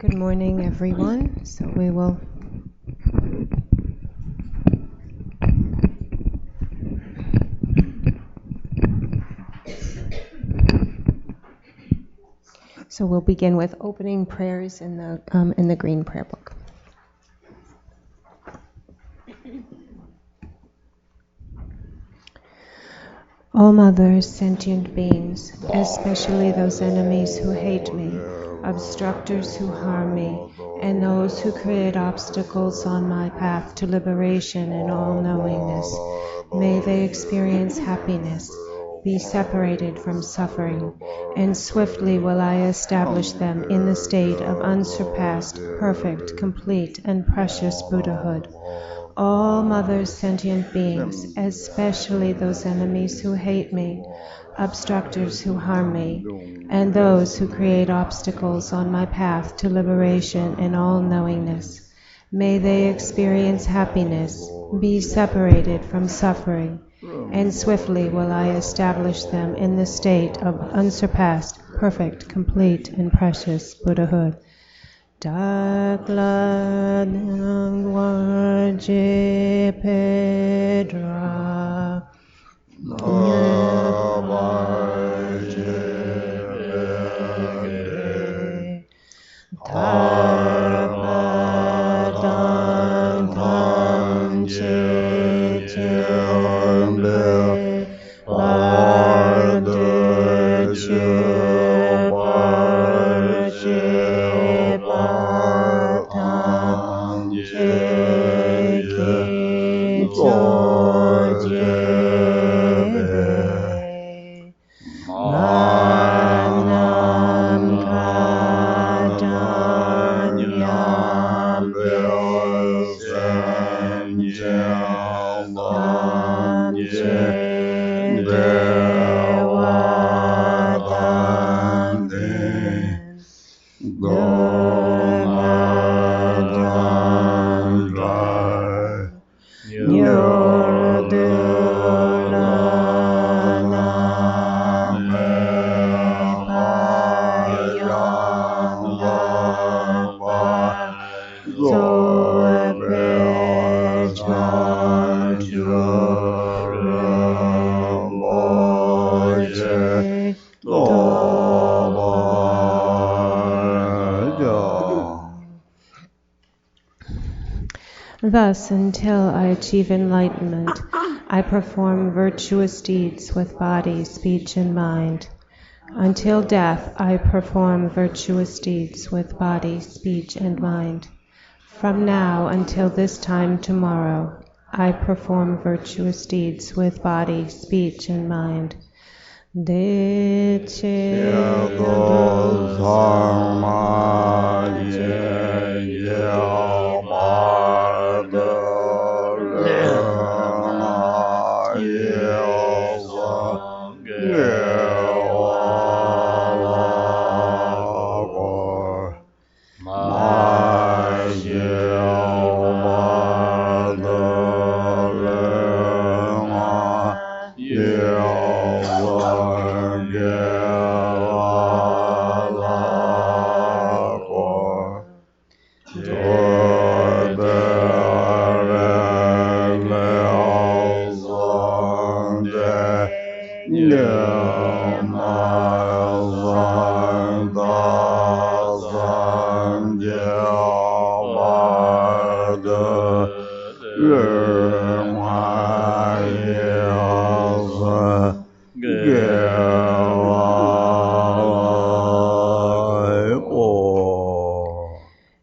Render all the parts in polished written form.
Good morning, everyone. So we will we'll begin with opening prayers in the green prayer book. All mothers, sentient beings, especially those enemies who hate me, obstructors who harm me, and those who create obstacles on my path to liberation and all-knowingness, may they experience happiness, be separated from suffering, and swiftly will I establish them in the state of unsurpassed, perfect, complete, and precious Buddhahood. All mothers, sentient beings, especially those enemies who hate me, obstructors who harm me, and those who create obstacles on my path to liberation and all-knowingness, may they experience happiness, be separated from suffering, and swiftly will I establish them in the state of unsurpassed, perfect, complete, and precious Buddhahood. Dakla Nangwaje Pedra Navaje Tarpadan Tanche Chembe Bardeche Thus, until I achieve enlightenment, I perform virtuous deeds with body, speech, and mind. Until death, I perform virtuous deeds with body, speech, and mind. From now until this time tomorrow, I perform virtuous deeds with body, speech, and mind.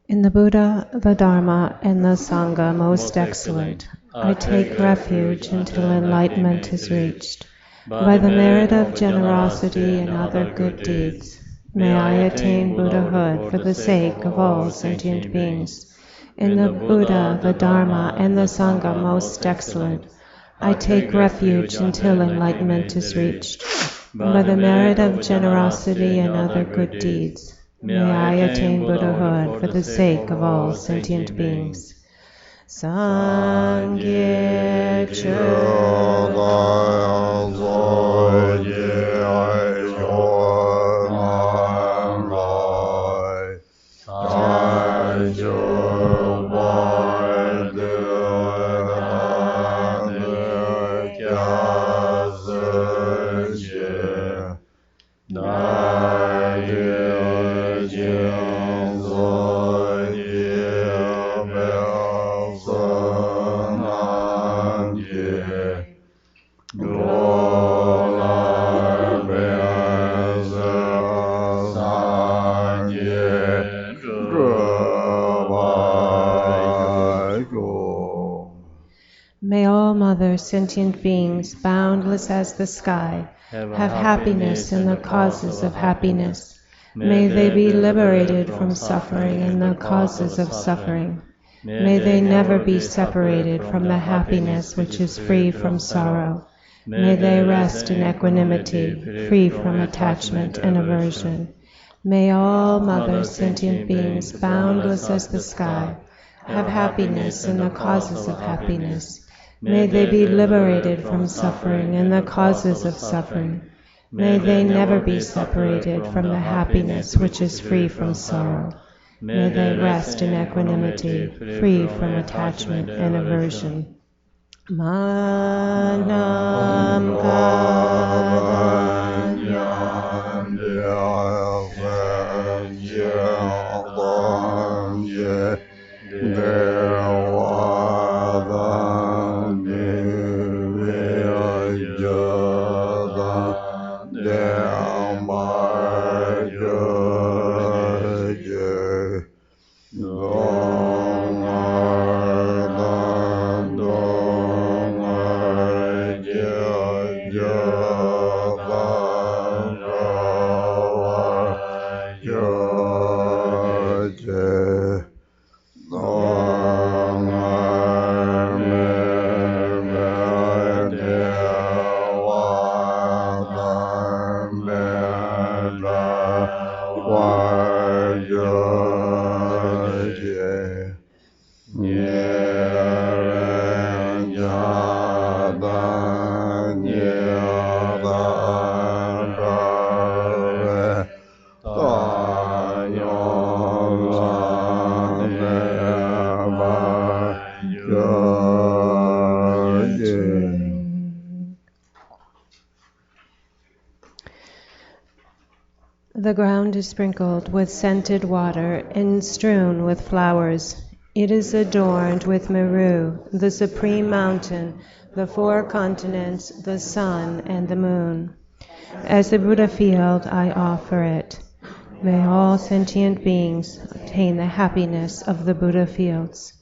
In the Buddha, the Dharma, and the Sangha most excellent, I take refuge until enlightenment is reached. By the merit of generosity and other good deeds, may I attain Buddhahood for the sake of all sentient beings. In the Buddha, the Dharma, and the Sangha most excellent, I take refuge until enlightenment is reached. By the merit of generosity and other good deeds, may I attain Buddhahood for the sake of all sentient beings. Sangye Chöla May all mother sentient beings, boundless as the sky, have happiness in the causes of happiness. May they be liberated from suffering in the causes of suffering. May they never be separated from the happiness which is free from sorrow. May they rest in equanimity, free from attachment and aversion. May all mother sentient beings, boundless as the sky, have happiness in the causes of happiness. May they be liberated from suffering and the causes of suffering. May they never be separated from the happiness which is free from sorrow. May they rest in equanimity, free from attachment and aversion. Manam kadanyam The ground is sprinkled with scented water and strewn with flowers. It is adorned with Meru, the supreme mountain, the 4 continents, the sun, and the moon. As the Buddha field, I offer it. May all sentient beings attain the happiness of the Buddha fields.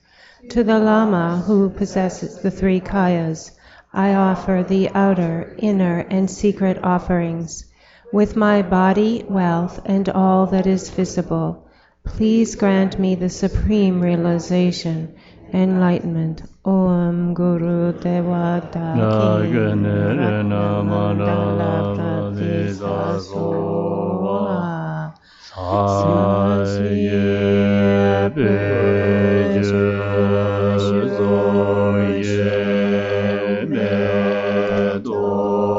To the Lama who possesses the 3 kayas, I offer the outer, inner, and secret offerings. With my body, wealth, and all that is visible, please grant me the supreme realization, enlightenment. Om Guru Deva Daki Mandala Pratisa Soha Saye Peju Zoye Medoran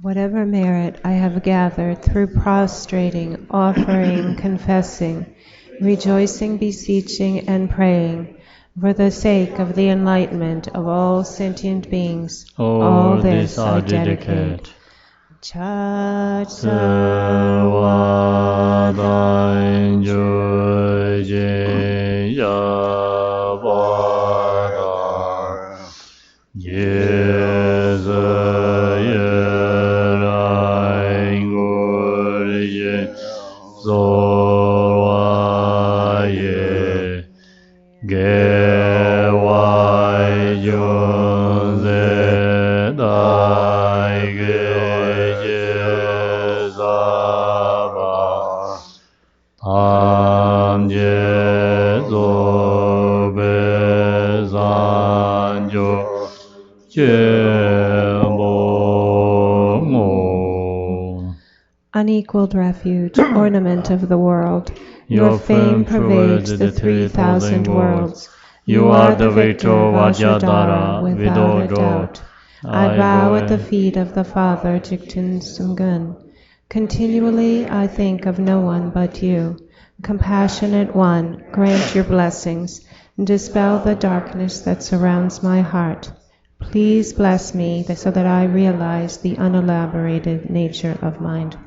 whatever merit I have gathered through prostrating, offering, confessing, rejoicing, beseeching, and praying, for the sake of the enlightenment of all sentient beings, all this I dedicate. Cha Tsa Wa Unequaled refuge, ornament of the world, your fame pervades the 3,000 worlds. You are the victor of Vajradhara, without a doubt. I bow at the feet of the Father Jigten Sumgon. Continually I think of no one but you. Compassionate One, grant your blessings, and dispel the darkness that surrounds my heart. Please bless me so that I realize the unelaborated nature of mind.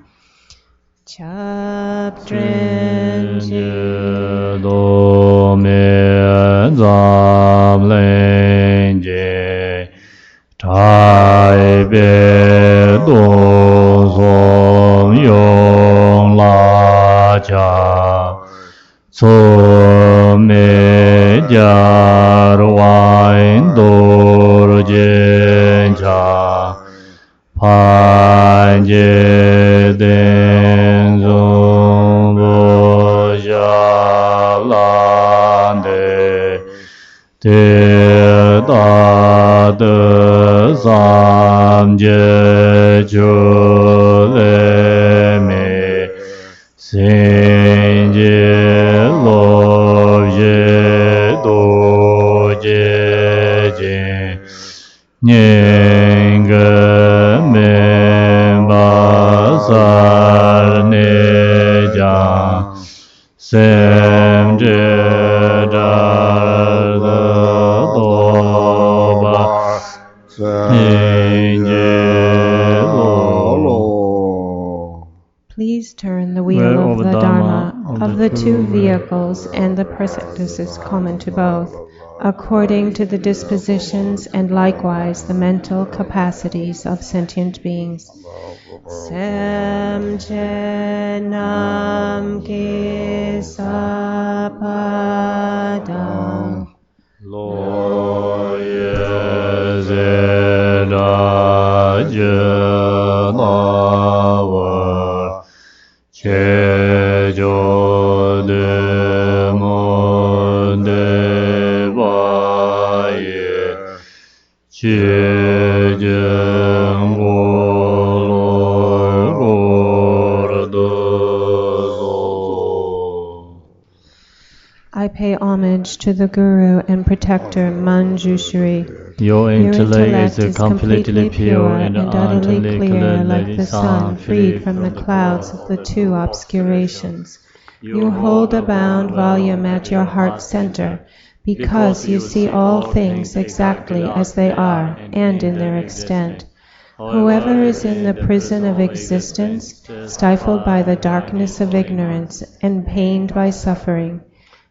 Chab Dren Je Do Me Zam Len Je Tai Be Do Som Yong La Cha So Me Jar Wain Dor Jen Cha Pan Je Den Zong Bo Ja Lan De Te Da De Sam Je Chu Le Me Sin Je Lo Je Do Je Je Nying Me Ba Sar Ne Jang Sem Je Dar Do Ba Sin Je Lo. Please turn the wheel of the Dharma of the two vehicles and the practices common to both, according to the dispositions and likewise the mental capacities of sentient beings. Sem che nam ki sapadang lo ye ze da je na wa che jo de mo de ba ye che je go lo go do zo. I pay homage to the Guru and Protector Manjushri. Your intellect is completely pure and utterly clear like the sun freed from the clouds of the two obscurations. You hold a bound volume at your heart center because you see all things exactly as they are and in their extent. Whoever is in the prison of existence, stifled by the darkness of ignorance and pained by suffering,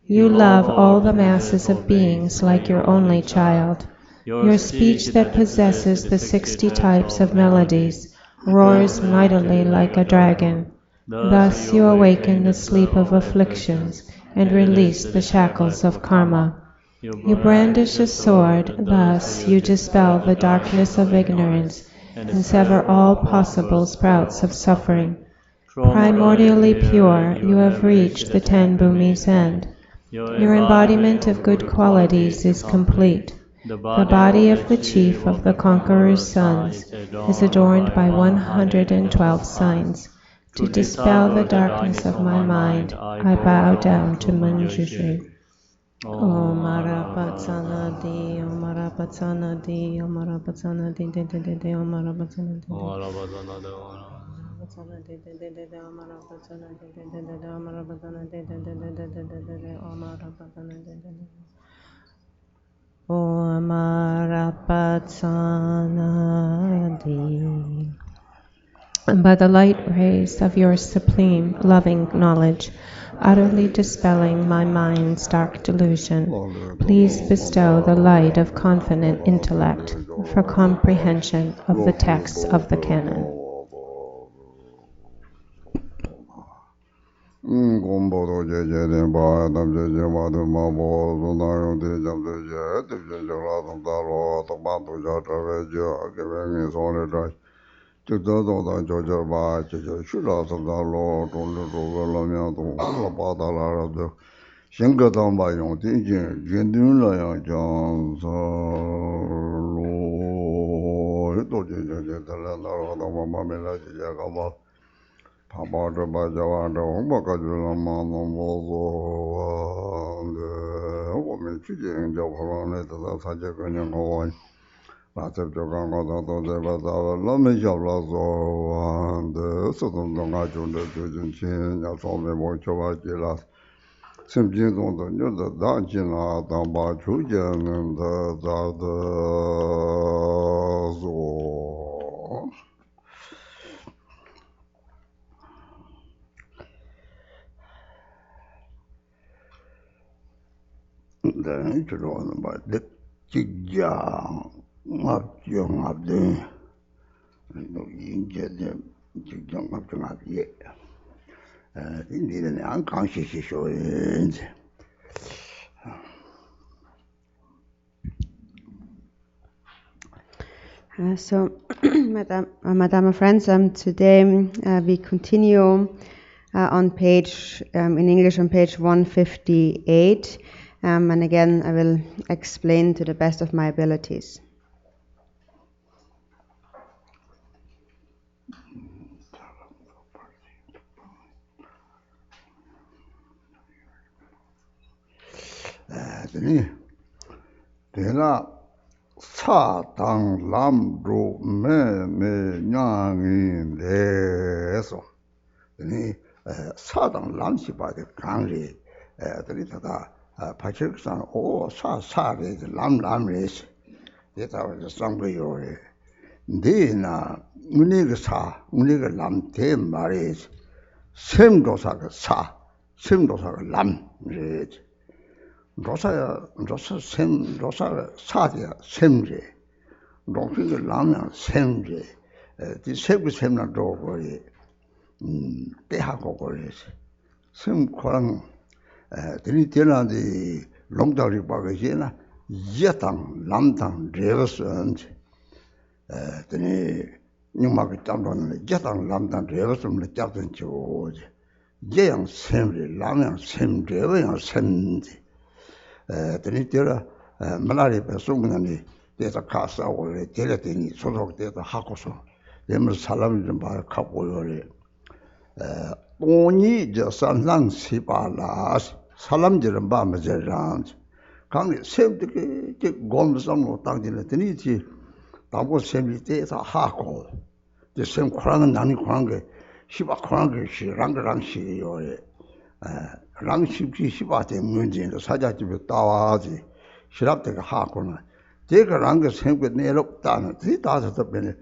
you love all the masses of beings like your only child. Your speech that possesses the 60 types of melodies roars mightily like a dragon. Thus you awaken the sleep of afflictions and release the shackles of karma. You brandish a sword, thus you dispel the darkness of ignorance and sever all possible sprouts of suffering. Primordially pure, you have reached the 10 Bhumi's end. Your embodiment of good qualities is complete. The body of the chief of the conqueror's sons is adorned by 112 signs. To dispel the darkness of my mind, I bow down to Manjushri. Om Arapatsana Di, Om Arapatsana Di, Om Arapatsana Di, Om Arapatsana Di, Om Arapatsana Di, Om Arapatsana Di, Om Arapatsana Di, Om Arapatsana Di, Om Arapatsana Di. And by the light rays of your supreme, loving knowledge, utterly dispelling my mind's dark delusion, please bestow the light of confident intellect for comprehension of the texts of the canon. So, Madame and friends, today we continue on page, in English on page 158, and again I will explain to the best of my abilities. 사당 람로 매매 냥이 내서 니 사당 람시 바데 강리 들이다가 파치르산 오 사사레 람람레스 데이터 상부요레 데나 문이가 사 문이가 람데 말레스 셈도사가 사 셈도사가 람레스 로사 사디야 셈제 로피가 라면 셈제 디 세부 셈나 도고리 대하고 거리스 셈 코랑 드니 테나디 롱다리 바게나 예당 람당 레버스언 드니 뉴마게 담로는 예당 람당 레버스는 잡던 조지 예양 셈제 라면 셈제야 셈제 드니테라 말라리 배송문이 데이터 카사오레 데레테니 소속돼서 하고서 내면 사람 좀 봐 갖고요래 오니 저 산상 시발라 사람들은 봐 맞으란 강이 샘득이 곰성로 당진에 드니지 다고 샘이 데이터 하고 저 샘 코랑은 나니 코랑 게 시바 코랑 게 시랑랑 시요래 랑십지 시바테 문제는 사자집에 따와지 시랍대가 하고는 제가 랑게 생각 내렸다는 뒤다서 변에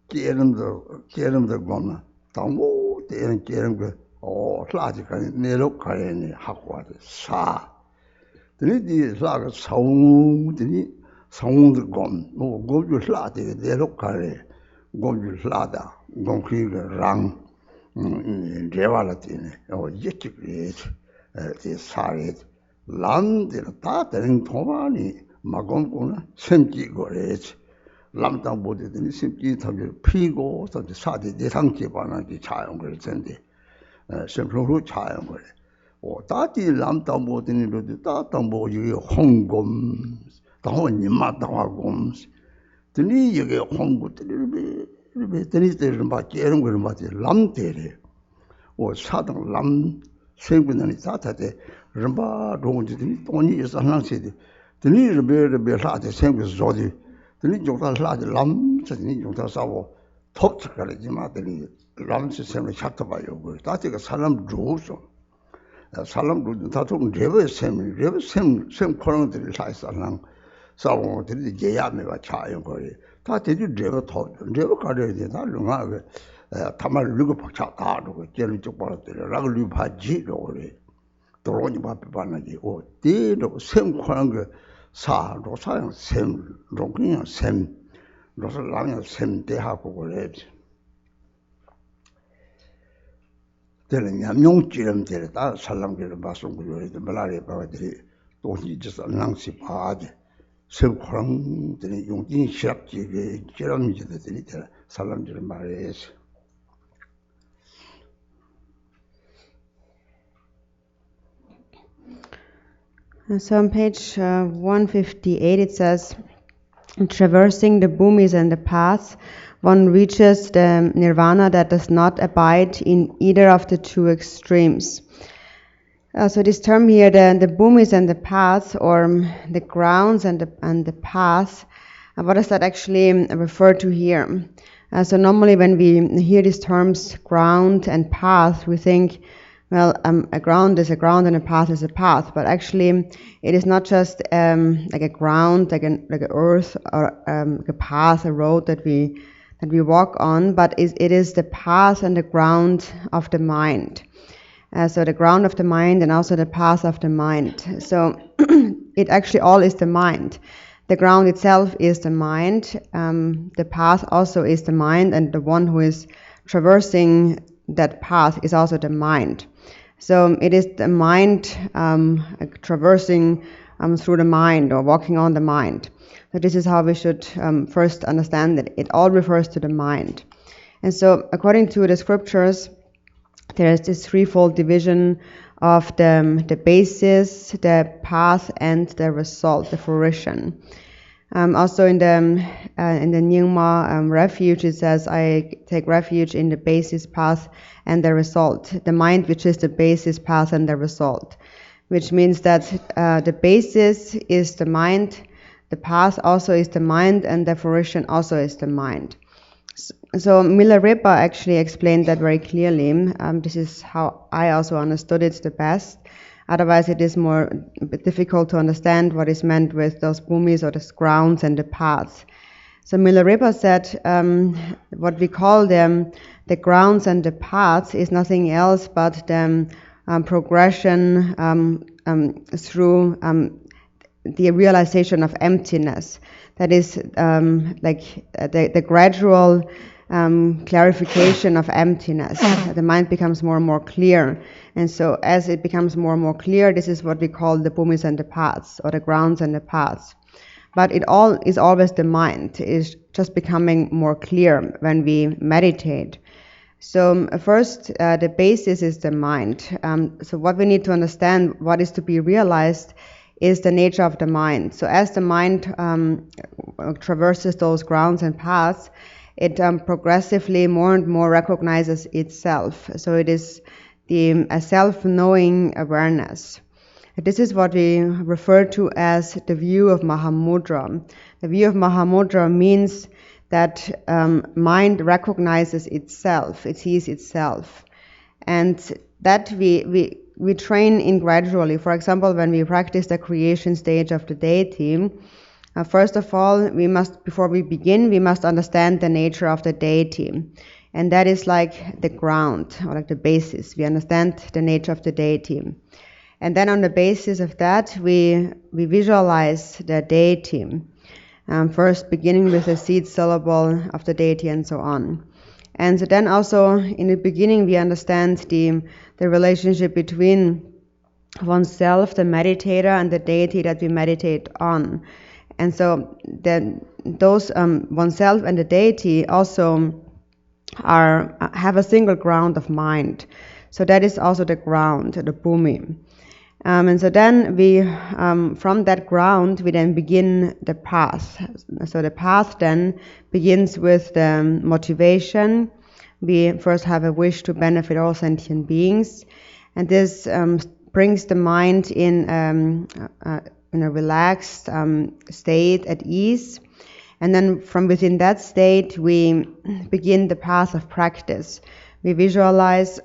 깨름도 보면 당고 때는 깨름 거 라지까지 내려가야니 하고 와서 사 드리디 사가 성들이 성들 곰뭐 고주 라데 내려가래 고주 라다 공기가 랑 제발라티네 예측이 사례 람들 다 되는 동안이 마공고나 샘지고래지 람당 보되더니 샘지 탑을 피고 또 사대 대상 기반하기 자연걸 텐데 샘플로 자연걸 다디 람당 보더니 다당 보지 홍곰 당원님 마당하고 드니 이게 홍고들이 드니 때는 밖에 이런 걸 맞지 람대래 사당 람 생분이 다다데 럼바 동지들이 돈이 있어 항상시데 드니 르베르베 라데 생분 조디 드니 종다 라데 람서니 종다 사고 톱적거리지 마더니 람스 생을 찾아봐요. 그 다지가 사람 좋소. 사람도 다좀 레베셈 코랑들이 사이사랑 사고들이 제야메가 차요 거리 다 대주 레베 더 레베 가려야 되나 룽아게 타말 르고 박차다고 제를 쪽 벌었더라 라고 르바지로 그래 도로니 바빠나지 오 대로 셈 코랑 그 사로 사용 셈 롱그냥 셈 로서 라면 셈 대하고 그래 되는 냠용지름 되다 살람기를 바송구요에도 말아리 바들이 돈이 just 낭시 바지 세코랑들이 용진 시락지게 지름지들이 살람들을 말해서 So on page 158 it says, traversing the bhumis and the paths, one reaches the nirvana that does not abide in either of the two extremes. So this term here, the bhumis and the paths, or the grounds and the paths, what does that actually refer to here? So normally when we hear these terms ground and path, we think, well, a ground is a ground and a path is a path. But actually, it is not just like a ground, like an earth, or like a path, a road that we walk on, but it is the path and the ground of the mind. So the ground of the mind and also the path of the mind. So it actually all is the mind. The ground itself is the mind. The path also is the mind, and the one who is traversing that path is also the mind. So it is the mind traversing through the mind, or walking on the mind. So this is how we should first understand that it all refers to the mind. And so according to the scriptures, there is this threefold division of the basis, the path, and the result, the fruition. Also in the Nyingma Refuge, it says, I take refuge in the basis, path, and the result. The mind, which is the basis, path, and the result. Which means that the basis is the mind, the path also is the mind, and the fruition also is the mind. So Milarepa actually explained that very clearly. This is how I also understood it the best. Otherwise, it is more difficult to understand what is meant with those bhumis or the grounds and the paths. So Milarepa said, what we call them, the grounds and the paths, is nothing else but the progression through the realization of emptiness. That is like the gradual clarification of emptiness. The mind becomes more and more clear. And so as it becomes more and more clear, this is what we call the bhumis and the paths, or the grounds and the paths. But it all is always the mind. It is just becoming more clear when we meditate. So first, the basis is the mind. So what we need to understand, what is to be realized, is the nature of the mind. So as the mind traverses those grounds and paths, it progressively more and more recognizes itself. So it is a self-knowing awareness. This is what we refer to as the view of Mahamudra. The view of Mahamudra means that mind recognizes itself, it sees itself. And that we train in gradually. For example, when we practice the creation stage of the deity, first of all, before we begin, we must understand the nature of the deity. And that is like the ground, or like the basis. We understand the nature of the deity. And then on the basis of that, we visualize the deity. First beginning with the seed syllable of the deity and so on. And so then also in the beginning we understand the relationship between oneself, the meditator, and the deity that we meditate on. And so then those oneself and the deity also have a single ground of mind. So that is also the ground, the bhumi. And so then we, from that ground, we then begin the path. So the path then begins with the motivation. We first have a wish to benefit all sentient beings. And this brings the mind in a relaxed state at ease. And then from within that state, we begin the path of practice. We visualize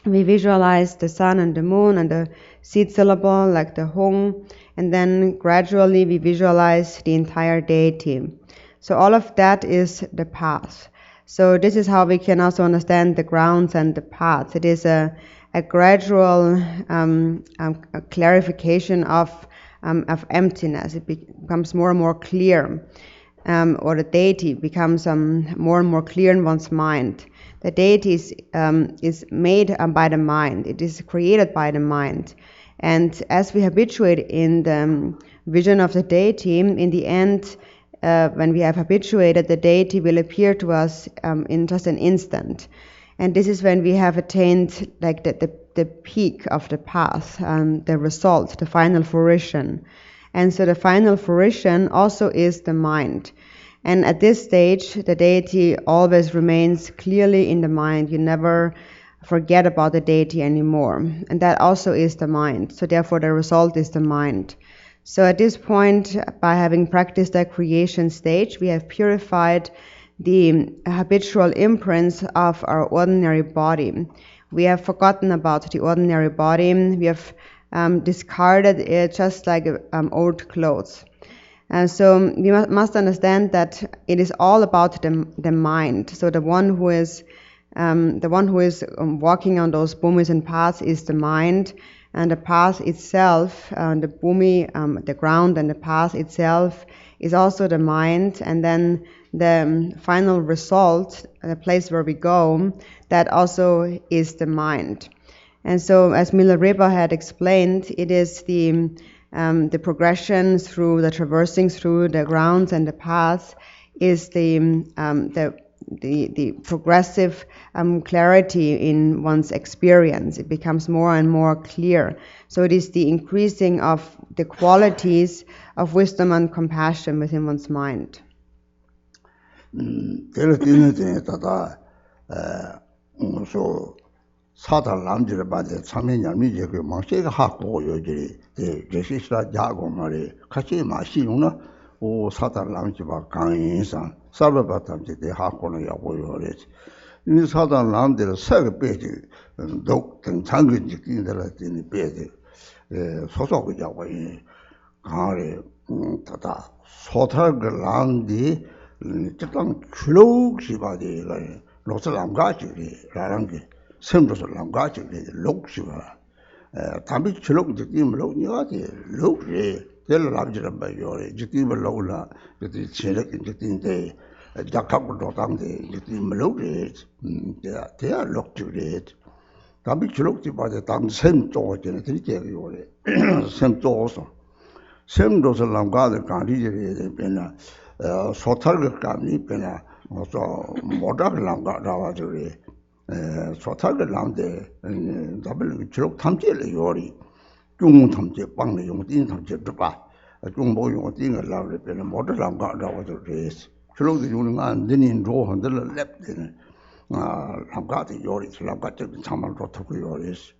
the sun and the moon and the seed syllable like the Hong, and then gradually we visualize the entire deity. So all of that is the path. So this is how we can also understand the grounds and the path. It is a gradual a clarification of emptiness. It becomes more and more clear, or the deity becomes more and more clear in one's mind. The deity is made by the mind. It is created by the mind. And as we habituate in the vision of the deity, in the end, when we have habituated, the deity will appear to us in just an instant. And this is when we have attained like the peak of the path, the result, the final fruition. And so the final fruition also is the mind. And at this stage, the deity always remains clearly in the mind. You never forget about the deity anymore. And that also is the mind. So therefore the result is the mind. So at this point, by having practiced that creation stage, we have purified the habitual imprints of our ordinary body. We have forgotten about the ordinary body. We have discarded it just like old clothes. So we must understand that it is all about the mind. So the one who is walking on those bhumis and paths is the mind, and the path itself, the bhumi, the ground and the path itself is also the mind, and then the final result, the place where we go, that also is the mind. And so, as Milarepa had explained, it is the progression through the traversing through the grounds and the paths is the progressive clarity in one's experience. It becomes more and more clear. So it is the increasing of the qualities of wisdom and compassion within one's mind. 사다 남지를 받에 참여냐미 제그 망세가 하고 요지 제시스라 자고 말이 같이 마시용나 오 사다 남지 봐 강인상 사바바탐지 대 하고는 야고요래 이 사다 남들 세가 빼지 독등 장근지 끼들었더니 빼지 소소고 자고 이 강에 다다 소탈을 남디 특강 출옥시 바디가 로슬람가지리 라랑게 sembros을 남가지게 록시가 담비 출옥 느낌을 록니가지 록리 될 남지를 봐요래 느낌을 록라 그때 체력 느낌인데 작하고 도당데 느낌을 록리 대야 록지래 담비 출옥지 봐대 당 샘쪽에 드리게요래 샘쪽어서 sembros을 남가들 간리지에 변나 소탈을 감이 변나 어서 모닥을 남가라와저래 소탈을 남데 더블 주로 탐지를 요리 중 탐지 빵의 용딘 탐지 봐 중보 용딘을 라를 변에 모두 남가라고 그래서 주로 유는 안 되는 로한들 랩되는 남가의 요리 남가적 참만 좋고 요리스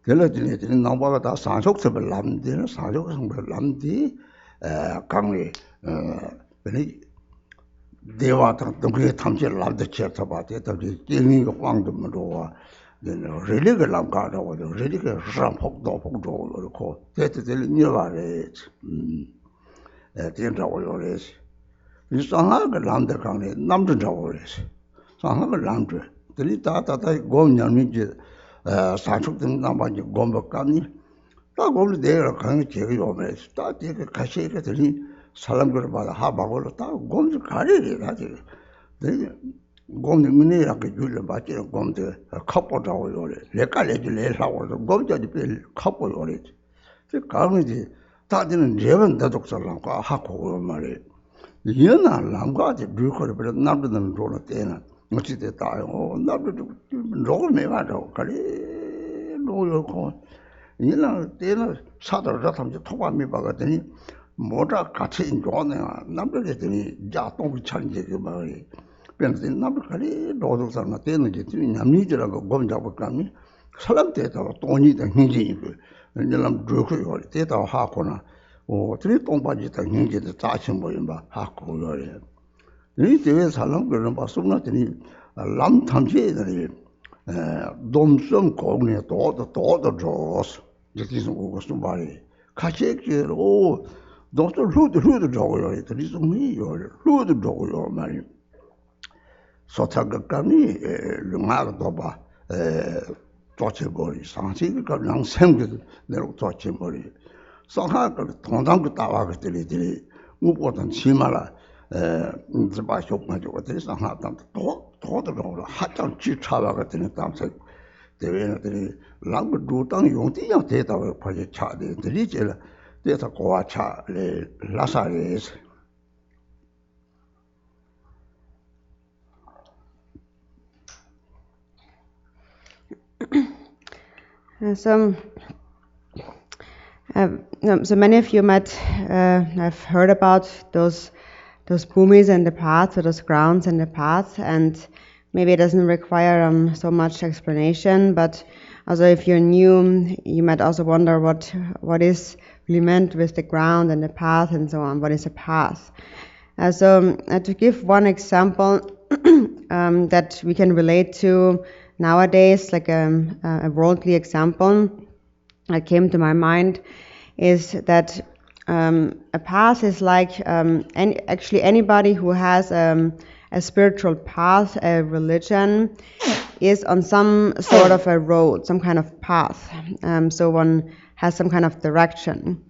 결례들이 남바가 다 산속습을 남데는 산속성을 남디 강의 변이 대화당 동그에 탐지를 남데 쳐봐대 더디 게임이 광도문로와 레리가 남가라고 레리가 ram폭도 그렇고 대대들 니와래 된다고 요래서 이 상하가 남데 강에 남든다고 그래서 상하가 남들 들이 다다다 곰냐미지 산속등 남아지 곰박감니 다 곰을 내가 강에 제가 오면서 다 되게 가시가 들이 사람들 받아 하바고로 다 곰을 가리리 하지. 네. 곰을 문이라게 줄려 맞지는 곰들 컵보다고 요래. 내깔래지 내사고 곰자지 빌 컵보 요래. 그 강이지 다지는 레번 대독살랑과 하고 말이. 이나 랑과지 류거를 버려 남들은 로로 때는 어찌 됐다요. 남들도 로를 매가도 가리 로요고 이나 때는 사도를 담지 통감이 받았더니 뭐라 같이 인조네야 남들들이 자동이 찬지 그 말이 변신 남들이 노동상나 때는 게 남니들하고 검잡을 감이 사람 때다 돈이 다 hin지고 내가 그거 때다 하거나 어떻게 똥바지다 hin지도 짜치 뭐인가 하고 그래. 이 때에 사람 그런 바 속나더니 람 탐지들이 돔섬 공에 또도 줘서 이렇게 오고 좀 말이 같이 오 도서 루드 저거요. 이들이 좀 이요. 루드 저거요 말이. 소타가감이 르마도 봐. 도체버리 상식이 그냥 생겨도 내로 도체버리. 상하가 통장도 따와 그들이 무엇보다 치마라 이제 봐 쇼가지고 그들이 상하다 도도 하장 지차와 같은 담색 대회들이 랑그 두땅 용띠야 대다고 파지 차들이 제라 대사 고아차 라사레스 So many of you might have heard about those bhumis and the paths, or those grounds and the paths, and maybe it doesn't require so much explanation. But also, if you're new, you might also wonder what is really meant with the ground and the path and so on. What is a path? So to give one example that we can relate to nowadays, like a worldly example that came to my mind, is that a path is like actually anybody who has a spiritual path, a religion, is on some sort of a road, some kind of path. So one has some kind of direction.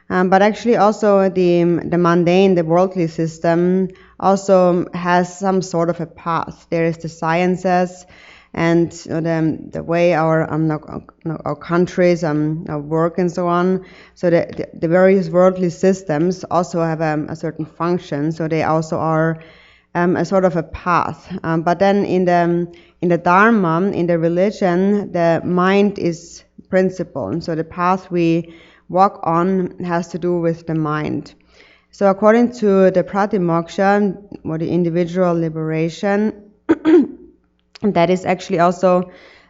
But actually also the mundane, the worldly system also has some sort of a path. There is the sciences and the way our countries work and so on. So the various worldly systems also have a certain function. So they also are a sort of a path. But then in the Dharma, in the religion, the mind is principle. And so the path we walk on has to do with the mind. So according to the Pratimoksha, or the individual liberation, that is actually also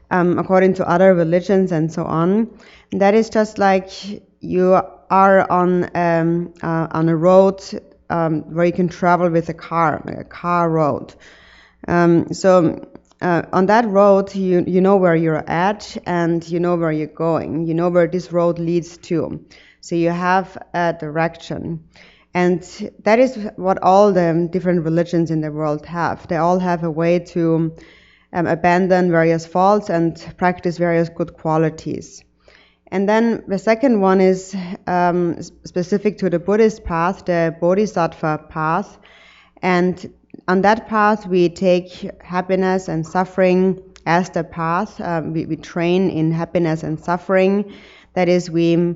according to other religions and so on. That is just like you are on a road where you can travel with a car, like a car road. So on that road, you know where you're at and you know where you're going. You know where this road leads to. So you have a direction. And that is what all the different religions in the world have. They all have a way to abandon various faults and practice various good qualities. And then the second one is specific to the Buddhist path, the Bodhisattva path. And on that path, we take happiness and suffering as the path. We train in happiness and suffering. That is, we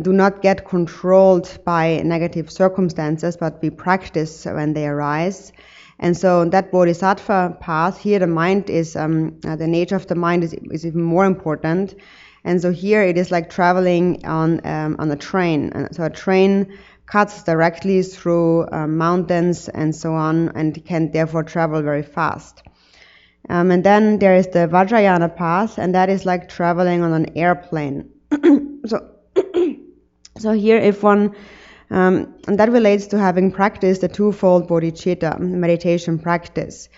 do not get controlled by negative circumstances, but we practice when they arise. And so that Bodhisattva path, here the mind is, the nature of the mind is even more important. And so here it is like traveling on a train. And so a train cuts directly through mountains and so on, and can therefore travel very fast. And then there is the Vajrayana path, and that is like traveling on an airplane. So here if one, and that relates to having practiced the twofold bodhicitta, meditation practice.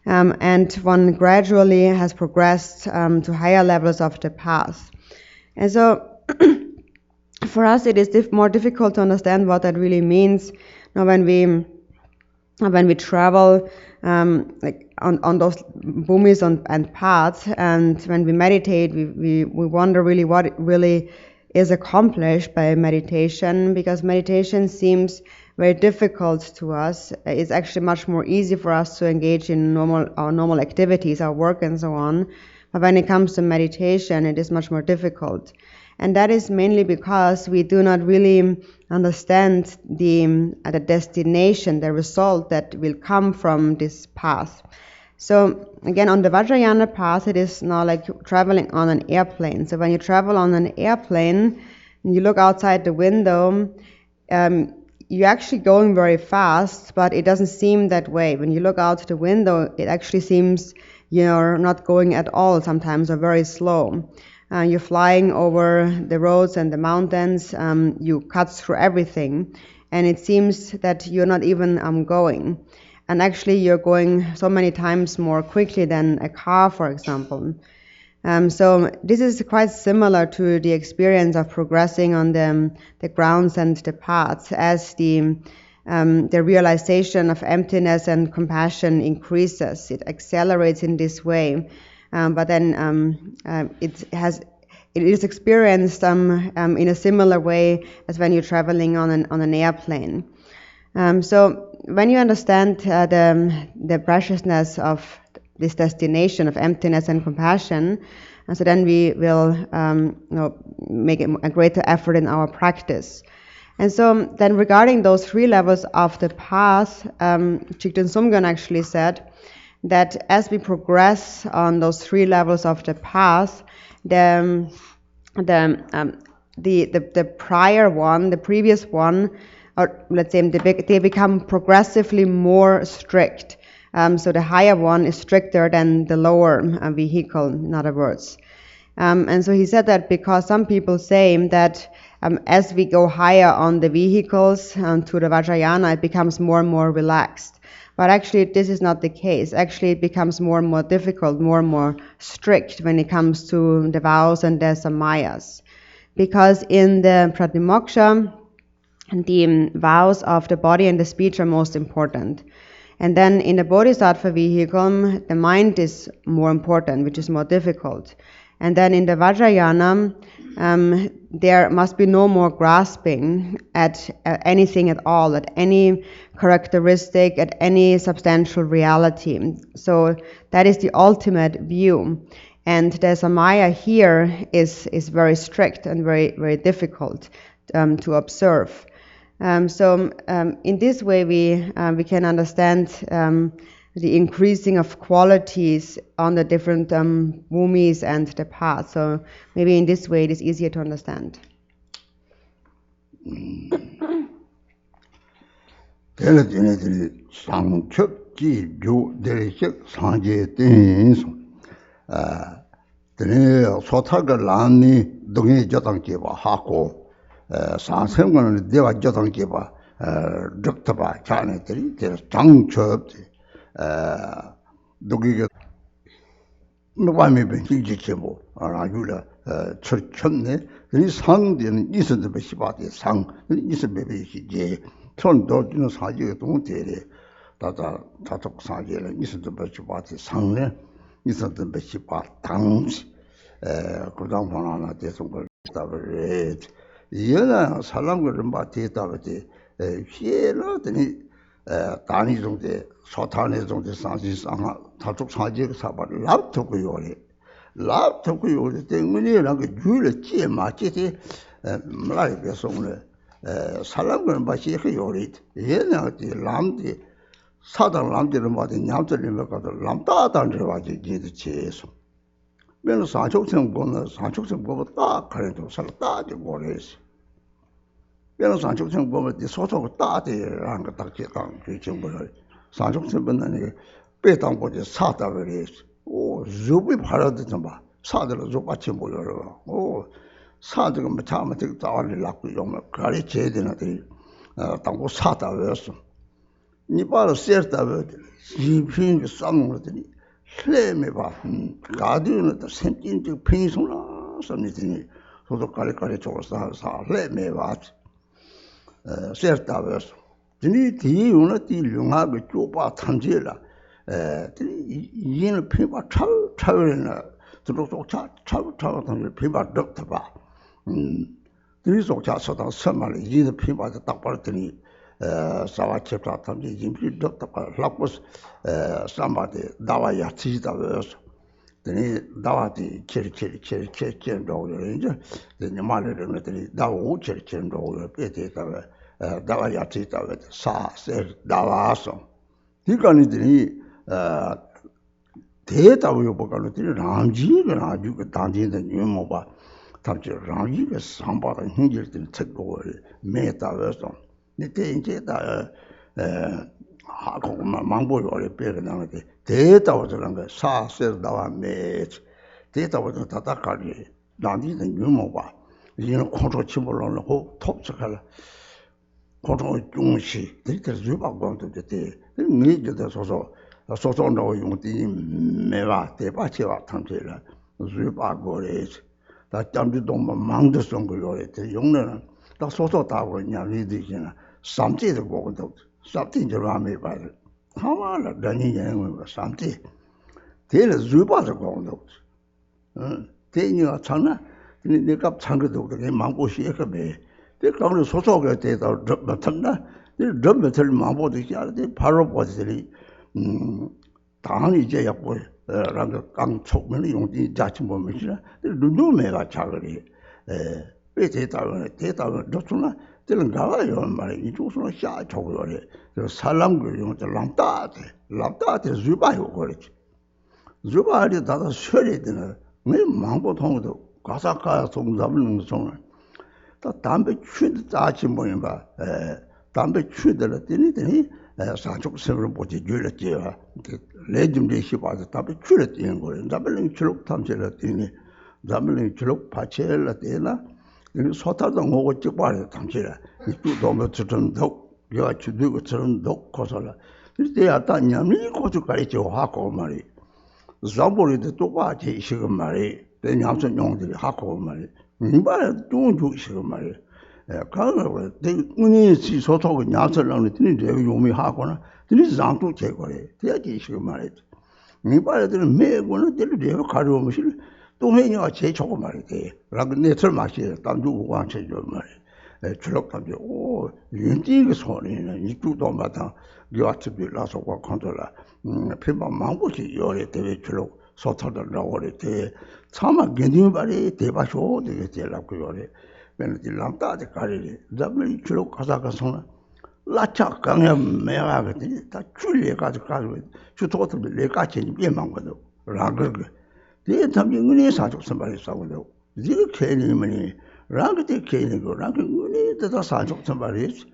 And one gradually has progressed to higher levels of the path. And so for us it is more difficult to understand what that really means when we travel like on those bhumis and paths, and when we meditate, we wonder really what it really is accomplished by meditation, because meditation seems very difficult to us. It's actually much more easy for us to engage in our normal activities, our work and so on. But when it comes to meditation, it is much more difficult. And that is mainly because we do not really understand the destination, the result that will come from this path. So again, on the Vajrayana path, it is now like traveling on an airplane. So when you travel on an airplane, and you look outside the window, you're actually going very fast, but it doesn't seem that way. When you look out the window, it actually seems you're not going at all sometimes, or very slow. You're flying over the roads and the mountains, you cut through everything, and it seems that you're not even going. And actually you're going so many times more quickly than a car, for example. So this is quite similar to the experience of progressing on the grounds and the paths, as the realization of emptiness and compassion increases. It accelerates in this way, but then it is experienced in a similar way as when you're traveling on an airplane. So when you understand the preciousness of this destination of emptiness and compassion, and so then we will make a greater effort in our practice. And so then regarding those 3 levels of the path, Jigten Sumgon actually said that as we progress on those 3 levels of the path, the prior one, the previous one, or let's say they become progressively more strict. So the higher one is stricter than the lower vehicle, in other words. And so he said that because some people say that as we go higher on the vehicles to the Vajrayana, it becomes more and more relaxed. But actually this is not the case. Actually it becomes more and more difficult, more and more strict when it comes to the vows and the samayas. Because in the pratimoksha, the vows of the body and the speech are most important. And then in the bodhisattva vehicle, the mind is more important, which is more difficult. And then in the Vajrayana, there must be no more grasping at anything at all, at any characteristic, at any substantial reality. So that is the ultimate view. And the samaya here is very strict and very, very difficult to observe. So in this way we can understand the increasing of qualities on the different bhumis and the paths. So maybe in this way it is easier to understand. 상생관을 내가 저당 개바 적다바 자네들이 장첩 독이게 뭐와미 벤지지체모 아라유라 철쳤네 이 상대는 있어도 베시바데 상 있어베베시제 손도는 사지가 동대래 다다 다적 사지를 있어도 베시바데 상네 있어도 베시바 당시 그다음 하나 대성걸 답을 얘는 사람을 맞대다버지 피해라더니 단위 정도 소탄의 정도 상시상 다쪽 사지를 사발 랍토고 요리 때문에 그 줄을 찌 맞지 말이 배송을 사람을 맞지 그 요리 얘는 람디 사단 람디를 맞대 냠들을 먹어도 람다단을 맞지 지지 맨 사족성 보는 딱 그래도 살다지 모르겠어. 맨 사족성 보면 이 소속 따지라는 거 딱 제가 그 정보를 사족성 보는 배당보지 사다 그랬어. 오, 줍이 팔아도 좀 봐. 사들을 좀 같이 모여라. 오, 사들가 뭐 참아 되게 자원을 낳고 좀 가르쳐야 되는데 당고 사다 그랬어. 니 바로 세르다 그랬어. 지핀 쌍으로더니 hleme ba gadyun da sentin de pensona samnitini sodo kale chosa sa hleme ba serta vers dini ti una ti lunga be chopa thamjela dini yin phe ba chawrena sodo cha thamje phe ba dokta ba dini so cha so da samal yin phe ba da par dini sawa chepta thamje yin phe dokta ba lakos somebody dawa ya tida verso deni dawa di cher do range deni male deni dawa cher do pete dawa ya tida sa ser dawa so dikani deni te dawa yo bokalo deni ramji ga ju ga danji de nymo ba tabje ramji ga samba da hinjir deni tsekko me ta verso ne te inje da 망보요를 빼게 나는데 data was a sa says the mate, data was a tatakari, Nandi the Numova, control chimbal on the whole top color. Control Gongchig, data Zuba gone to the day, the need the so no you the Meva, the Bachiva Tantilla, Zuba Gores, that jumped on among the song the younger, the sort of tower in Yavidi, something to go to, something around me by the how are the Danny something. Tell Zuba the Gondos. Then you are Chana, they got Tango to the Mambo Shaka. They come to Sosoga Data Matana, they drum the Mambo, the parabody, Tani Jayapur, Ranga Gang Chokman, on the judgment machine, they do no mega charity. Data, Dotuna, Telangala, on my institutional shot, the Salangu, the Lamtate, Zuba college. Zuba did that shredded in a Mambo Tondo, Kasaka, some Dublin song. The Tambe should touch him by Tambe should the Latinity, Sancho several body jewelry, the legendary ship was the Tambe should in doubling chiluk Tamselatini, doubling chiluk Pache Latina, in sort of the more Chipari Tamsera, the two dominant dog, you are to do with certain dog Cosola. They are done Yami, go to Caricho Hako Mari. Zambori the Tobachi Sugar Mari, then Yamson Yong the Hako Mari. But don't do Sugar Mari. Colonel, they only see sort of Yamson on the Trinity, you may Hakona, this is Zanto Chequare, the Sugar Mari. Nobody didn't make one of the cardio machine. Don't hang your church over Mari, like nature machine, don't do one change your Mari. Chilok, oh, you think it's horny, and you do don't matter. You ought to be lots of work controller. People Mambuki, you're a Chilok, sort of the lower it. Some are getting body, they were sure they get like you. When the Lambda the carry, W. Chilok Kazakasona, Lacha Kanga Mera, that truly got the car with, she thought of the Lekachi, Biamango, Ragur. They tell me when you saw somebody saw though. Zero canning money, Raggedy canning, Raggedy, the size of somebody else.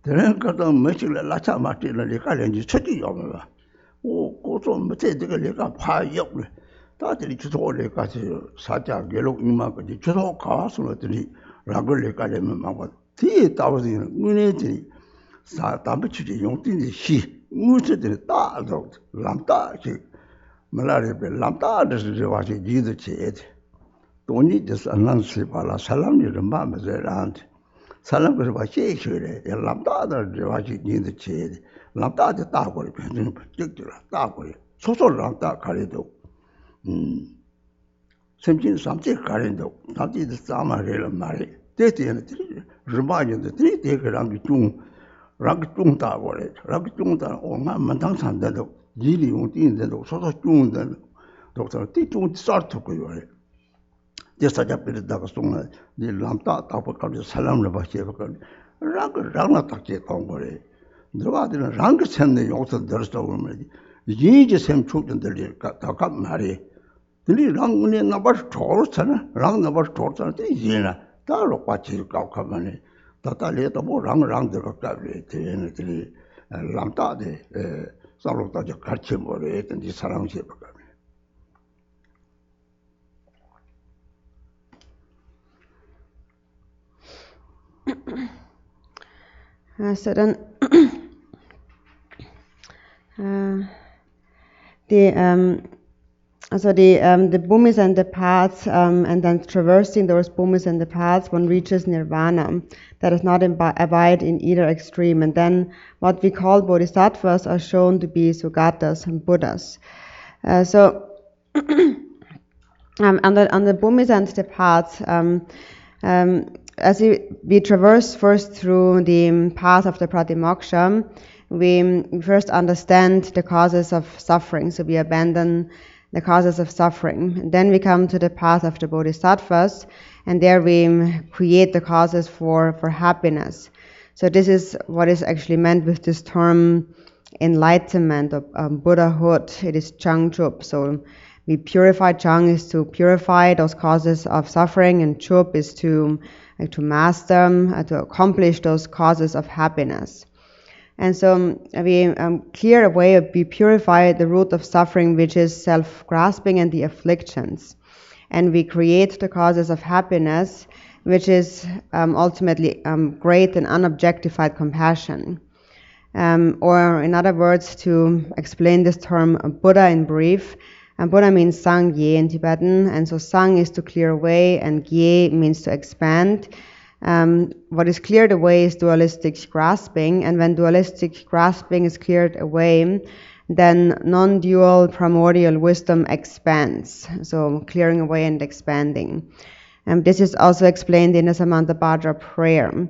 The rank got on much Lacha Martin and the car and you check it over. Oh, go to Mate, the Leka Pie up. That is all they got Saja, Yellow Imaka, the Cholo Castle at the Ragged Leka Mamma. 3,000 unity. Satabichi, young thing, she moved it in the dark, Lambda. Malaria, Lambda is what he did the chet. Don't need this announce Pala Salam, the Mamma, their aunt. Salam was what she should, and Lambda, the what he did the chet. Lambda, the Tago, in particular, Tago, so Lambda Carido. Something Carido, not the summer real Mary. They remind the 3 take around the tomb, Ragtung Tago, Ragtung, or Mantansan, the Gili in the sort of tune, then Doctor Titu start to go. Just such a bit of Dagastung, the Lambda, Tapo, the Salam of Bachevakan, Rangataki Tongore. The other Rang send the also thirst over me. The Ying same truth in the Takap Mary. The Rang number torts and Rang number torts and the Yena, Taro Pachi Kaukamani, Tata later more Rang the Kakavity and Lambda, the Salota Kachimore and the Salam Shepaka. So then, the bhumis and the paths, and then traversing those bhumis and the paths, one reaches nirvana. That does not abide in either extreme. And then what we call bodhisattvas are shown to be sugatas and Buddhas. On the bhumis and the paths, as we traverse first through the path of the pratimoksha, we first understand the causes of suffering. So we abandon the causes of suffering. And then we come to the path of the bodhisattvas, and there we create the causes for happiness. So this is what is actually meant with this term enlightenment or Buddhahood. It is Changchup. So we purify. Chang is to purify those causes of suffering, and Chup is to master, to accomplish those causes of happiness. And so we clear away, we purify the root of suffering, which is self-grasping and the afflictions. And we create the causes of happiness, which is ultimately great and unobjectified compassion. Or in other words, to explain this term Buddha in brief, Buddha means Sang Ye in Tibetan, and so Sang is to clear away, and Ye means to expand. What is cleared away is dualistic grasping, and when dualistic grasping is cleared away, then non-dual primordial wisdom expands, so clearing away and expanding. And this is also explained in the Samantabhadra prayer.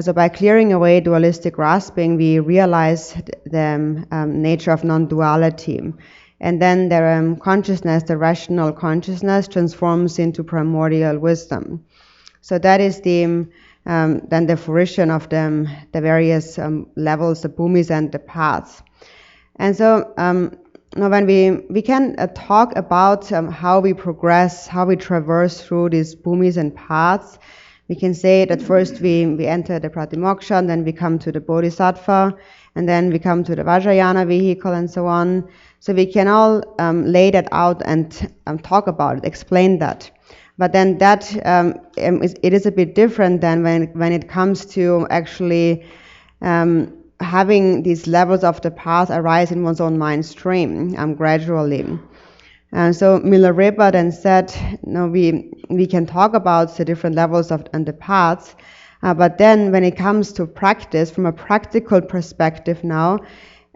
So by clearing away dualistic grasping, we realize the nature of non-duality. And then the consciousness, the rational consciousness, transforms into primordial wisdom. So that is the then the fruition of the various levels, the bhumis and the paths. And so now when we can talk about how we progress, how we traverse through these bhumis and paths, we can say that first we enter the pratimoksha, and then we come to the bodhisattva, and then we come to the vajrayana vehicle and so on. So we can all lay that out and talk about it, explain that. But then that it is a bit different than when it comes to actually having these levels of the path arise in one's own mind stream gradually. So Milarepa then said, no, we can talk about the different levels of and the paths, but then when it comes to practice, from a practical perspective now,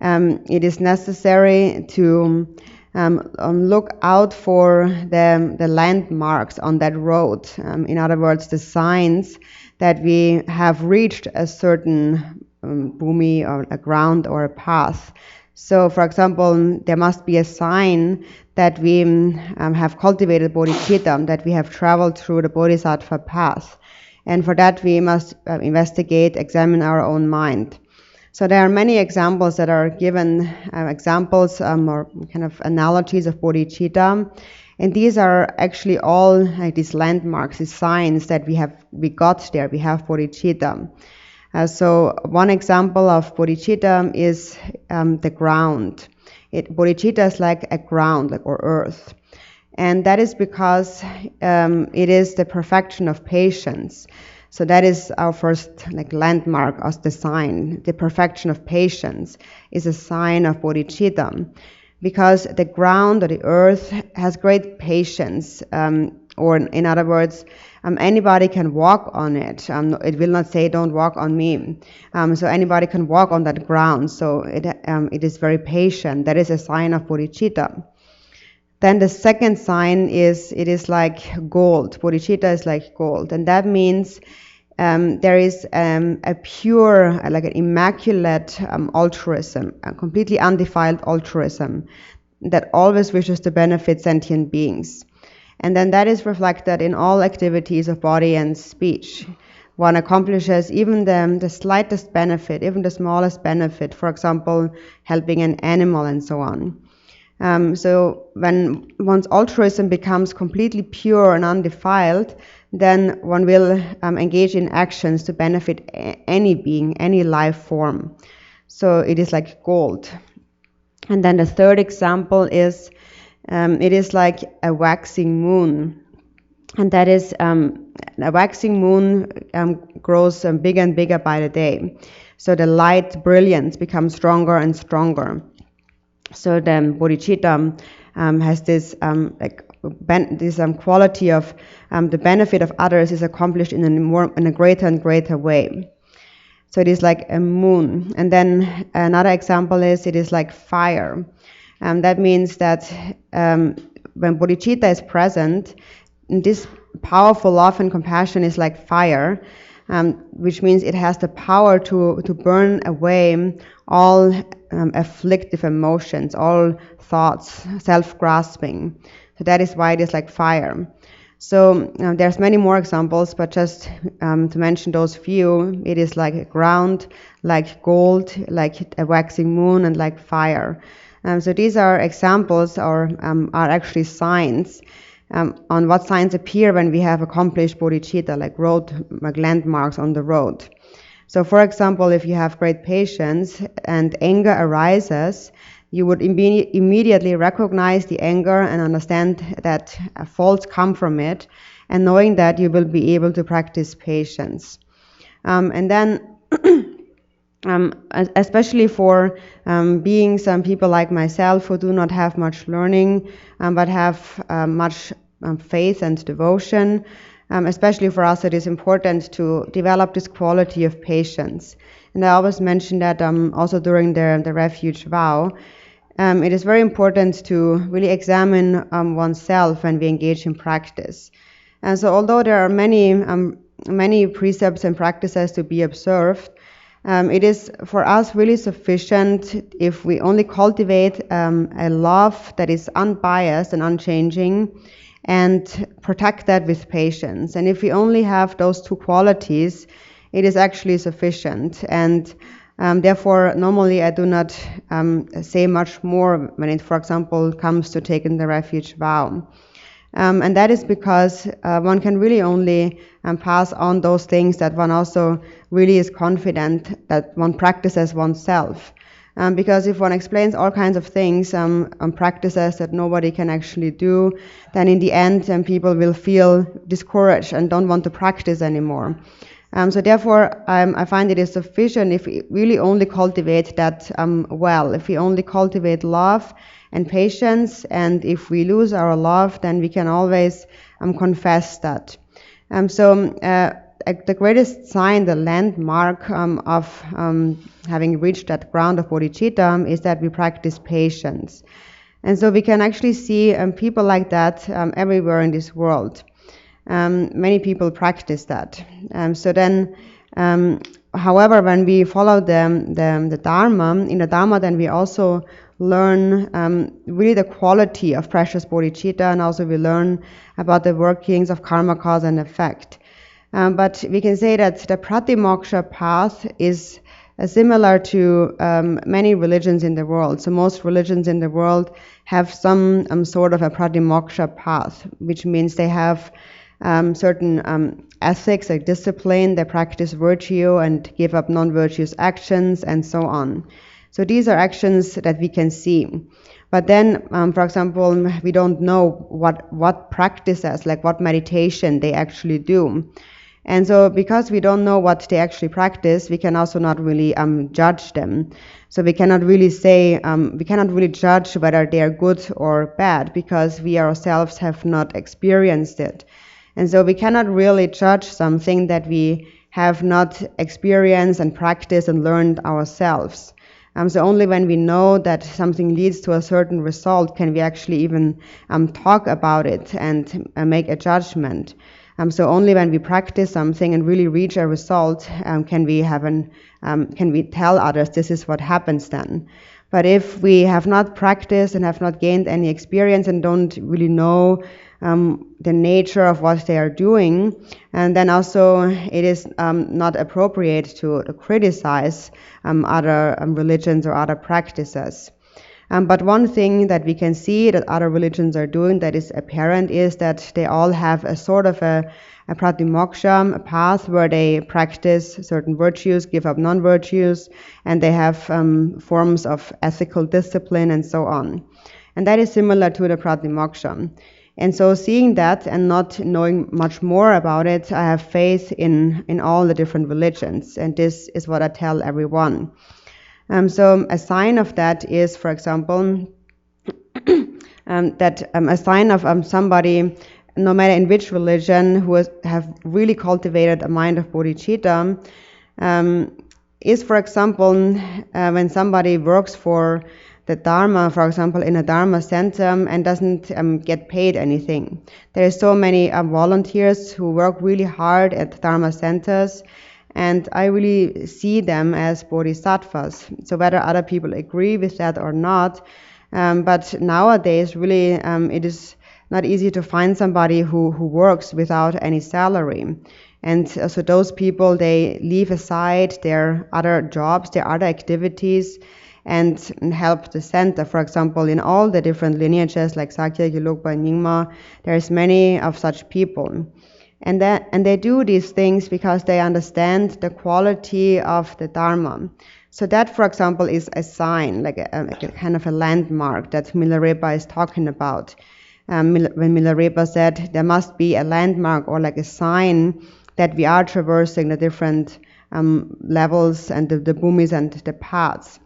it is necessary to look out for the landmarks on that road. In other words, the signs that we have reached a certain bhumi or a ground or a path. So, for example, there must be a sign that we have cultivated bodhicitta, that we have traveled through the bodhisattva path. And for that, we must investigate, examine our own mind. So there are many examples that are given, examples or kind of analogies of bodhicitta. And these are actually all these landmarks, these signs that we got there, we have bodhicitta. So one example of bodhicitta is the ground. Bodhicitta is like a ground, or earth. And that is because it is the perfection of patience. So that is our first landmark as the sign. The perfection of patience is a sign of bodhicitta, because the ground or the earth has great patience, or in other words, anybody can walk on it. It will not say, don't walk on me. So anybody can walk on that ground. So it is very patient. That is a sign of bodhicitta. Then the second sign is, it is like gold. Bodhicitta is like gold. And that means there is a pure, like an immaculate altruism, a completely undefiled altruism that always wishes to benefit sentient beings. And then that is reflected in all activities of body and speech. One accomplishes even the slightest benefit, even the smallest benefit, for example, helping an animal and so on. So when one's altruism becomes completely pure and undefiled, then one will engage in actions to benefit any being, any life form. So it is like gold. And then the third example is, it is like a waxing moon. And that is, a waxing moon grows bigger and bigger by the day. So the light brilliance becomes stronger and stronger. So the bodhicitta has this quality of the benefit of others is accomplished in a greater and greater way. So it is like a moon. And then another example is, it is like fire. That means that when bodhicitta is present, this powerful love and compassion is like fire, which means it has the power to burn away all afflictive emotions, all thoughts, self-grasping. So that is why it is like fire. So there's many more examples, but just to mention those few, it is like a ground, like gold, like a waxing moon, and like fire. So these are examples, or are actually signs on what signs appear when we have accomplished bodhicitta, like landmarks on the road. So for example, if you have great patience and anger arises, you would immediately recognize the anger and understand that faults come from it, and knowing that you will be able to practice patience. And then especially for beings and people like myself who do not have much learning but have much faith and devotion, especially for us it is important to develop this quality of patience. And I always mention that also during the Refuge vow. It is very important to really examine oneself when we engage in practice. And so although there are many precepts and practices to be observed, it is for us really sufficient if we only cultivate a love that is unbiased and unchanging, and protect that with patience. And if we only have those two qualities, it is actually sufficient. And therefore, normally I do not say much more when it, for example, comes to taking the Refuge vow. And that is because one can really only pass on those things that one also really is confident that one practices oneself. Because if one explains all kinds of things on practices that nobody can actually do, then in the end people will feel discouraged and don't want to practice anymore. So therefore, I find it is sufficient if we really only cultivate that well. If we only cultivate love and patience, and if we lose our love, then we can always confess that. The greatest sign, the landmark of having reached that ground of bodhicitta is that we practice patience. And so we can actually see people like that everywhere in this world. Many people practice that. However, when we follow the Dharma, in the Dharma, then we also learn really the quality of precious bodhicitta, and also we learn about the workings of karma, cause and effect. But we can say that the pratimoksha path is similar to many religions in the world. So most religions in the world have some sort of a pratimoksha path, which means they have certain ethics, like discipline, they practice virtue and give up non-virtuous actions and so on. So these are actions that we can see. But then, for example, we don't know what practices, like what meditation they actually do. And so because we don't know what they actually practice, we can also not really judge them. So we cannot really say, we cannot really judge whether they are good or bad, because we ourselves have not experienced it. And so we cannot really judge something that we have not experienced and practiced and learned ourselves. So only when we know that something leads to a certain result can we actually even talk about it and make a judgment. So only when we practice something and really reach a result can we tell others this is what happens then. But if we have not practiced and have not gained any experience and don't really know the nature of what they are doing, and then also it is not appropriate to criticize other religions or other practices. But one thing that we can see that other religions are doing that is apparent is that they all have a sort of a pratimoksha, a path where they practice certain virtues, give up non-virtues, and they have forms of ethical discipline and so on. And that is similar to the pratimoksha. And so seeing that and not knowing much more about it, I have faith in all the different religions. And this is what I tell everyone. So a sign of that is, for example, that a sign of somebody, no matter in which religion, who have really cultivated a mind of bodhicitta, is, for example, when somebody works for the Dharma, for example, in a Dharma center and doesn't get paid anything. There are so many volunteers who work really hard at Dharma centers, and I really see them as bodhisattvas. So whether other people agree with that or not, but nowadays really it is not easy to find somebody who works without any salary. And so those people, they leave aside their other jobs, their other activities, and help the center. For example, in all the different lineages like Sakya, Gelugpa, and Nyingma, there's many of such people. And they do these things because they understand the quality of the Dharma. So that, for example, is a sign, like a kind of a landmark that Milarepa is talking about. When Milarepa said there must be a landmark or like a sign that we are traversing the different levels and the bhumis and the paths.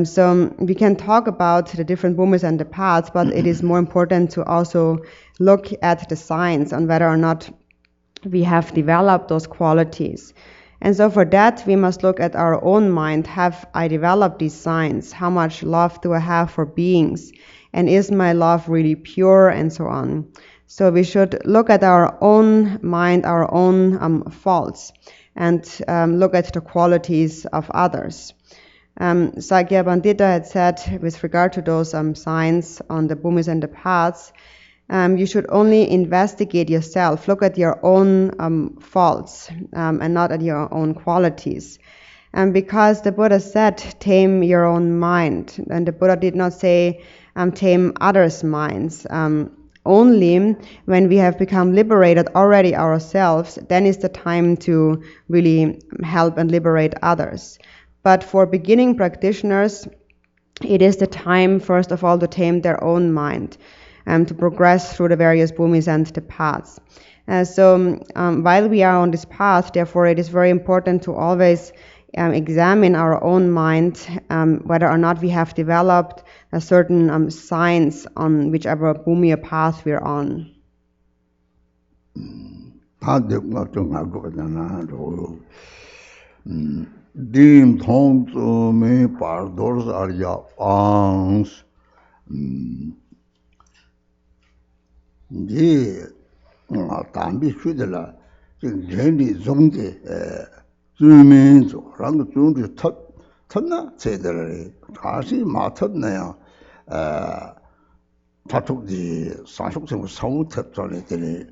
So we can talk about the different bhumis and the paths, but it is more important to also look at the signs on whether or not we have developed those qualities. And so for that, we must look at our own mind. Have I developed these signs? How much love do I have for beings? And is my love really pure? And so on. So we should look at our own mind, our own faults, and look at the qualities of others. Sakya Pandita had said, with regard to those signs on the bhumis and the paths, you should only investigate yourself, look at your own faults, and not at your own qualities. Because the Buddha said, tame your own mind. And the Buddha did not say, tame others' minds. Only when we have become liberated already ourselves, then is the time to really help and liberate others. But for beginning practitioners, it is the time, first of all, to tame their own mind, to progress through the various bhumis and the paths. So while we are on this path, therefore, it is very important to always examine our own mind, whether or not we have developed a certain signs on whichever bhumi or path we're on. Dim thong zu me par dors arya pangs ye tambi shudela jendi zongde zumin zo rang zongde tat cedere 다시 마쳤네요. 타tukdi sanshuksengu samutep전에들이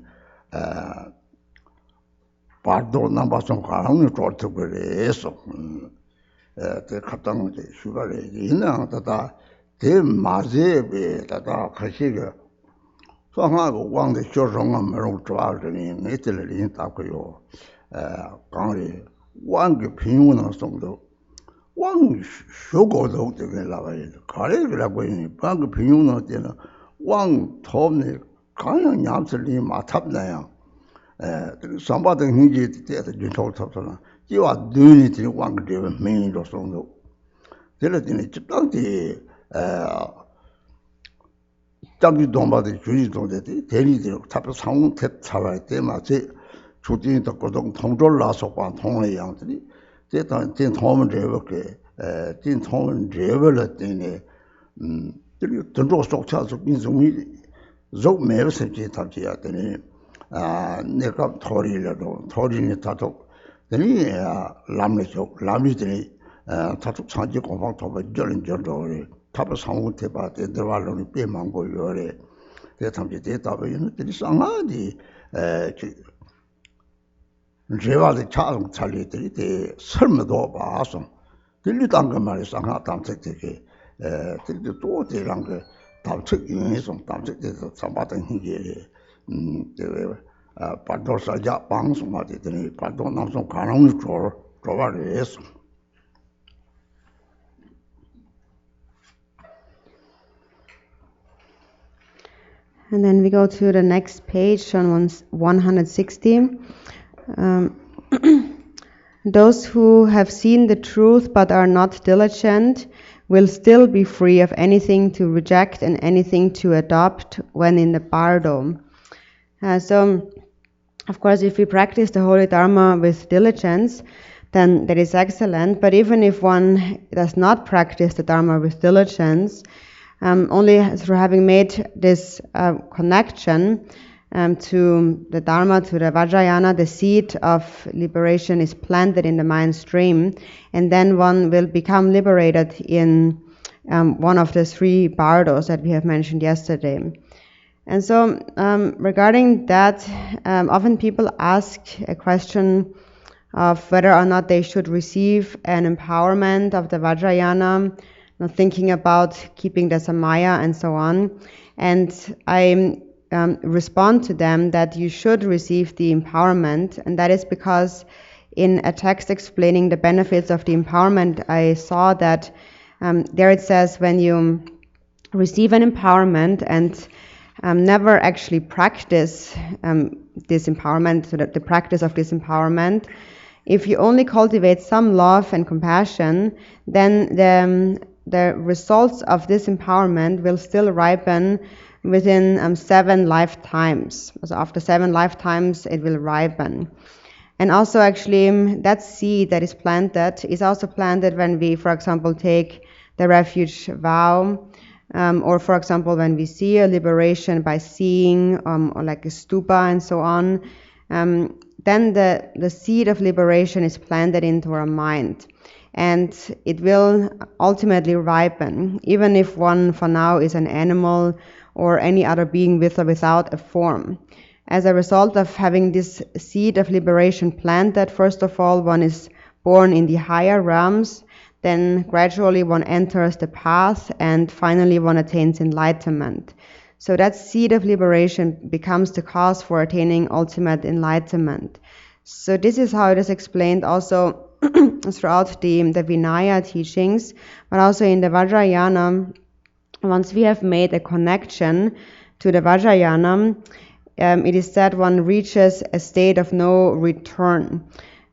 bardo nambason 가랑을 쫓아버려서 그 갔던 게 휴가를 있는 다다 대 마제베 다다 가시가 상하고 왕의 조정은 뭐로 좋아하더니 내들이 있다고요. 강리 왕의 비용은 정도 왕 쇼고도 되게 나와요. 가래라고 하니 방금 비용은 때는 왕 톱네 강양 냠슬이 마탑나요. sampada hingi tete junto tapsana jiwa duni tini wang dewe meni do sondo tela tini chiptanti jambi domba de juni domde teni de tapsa sang tep chawa te ma je chudini to kodong tongzol la so kwan tong le yang tini te tan tin tong rewe ke tin tong rewe le tini tini tongzol sok cha so bin zumi zok mewe se je tapji ya tini 내가 토리라도 토리니 타도 되니 람리죠 람리들이 타도 상지 공방 도바 절인절도 타바 상우 대바 대들발로니 빼망고 요래 대탐지 대답을 얘네들이 상하디 제와의 차용 살리들이 대 설마도 봐서 들리던 그 말이 상하 담책되게 들리 또 대랑 그 담책 인해서 담책돼서 sampada hingi pador saja pangsu mati teni pador namsong kanang trovares. And then we go to the next page on 160. Those who have seen the truth but are not diligent will still be free of anything to reject and anything to adopt when in the bardo. So, of course, if we practice the Holy Dharma with diligence, then that is excellent. But even if one does not practice the Dharma with diligence, only through having made this connection to the Dharma, to the Vajrayana, the seed of liberation is planted in the mind stream, and then one will become liberated in one of the three bardos that we have mentioned yesterday. And so regarding that, often people ask a question of whether or not they should receive an empowerment of the Vajrayana, thinking about keeping the Samaya and so on. And I respond to them that you should receive the empowerment, and that is because in a text explaining the benefits of the empowerment, I saw that there it says when you receive an empowerment and never actually practice this empowerment, so that the practice of this empowerment, if you only cultivate some love and compassion, then the results of this empowerment will still ripen within 7 lifetimes. So after 7 lifetimes, it will ripen. And also actually that seed that is planted is also planted when we, for example, take the refuge vow, or for example, when we see a liberation by seeing, or like a stupa and so on, then the seed of liberation is planted into our mind. And it will ultimately ripen, even if one for now is an animal or any other being with or without a form. As a result of having this seed of liberation planted, first of all, one is born in the higher realms, then gradually one enters the path, and finally one attains enlightenment. So that seed of liberation becomes the cause for attaining ultimate enlightenment. So this is how it is explained also throughout the Vinaya teachings, but also in the Vajrayana. Once we have made a connection to the Vajrayana, it is said one reaches a state of no return.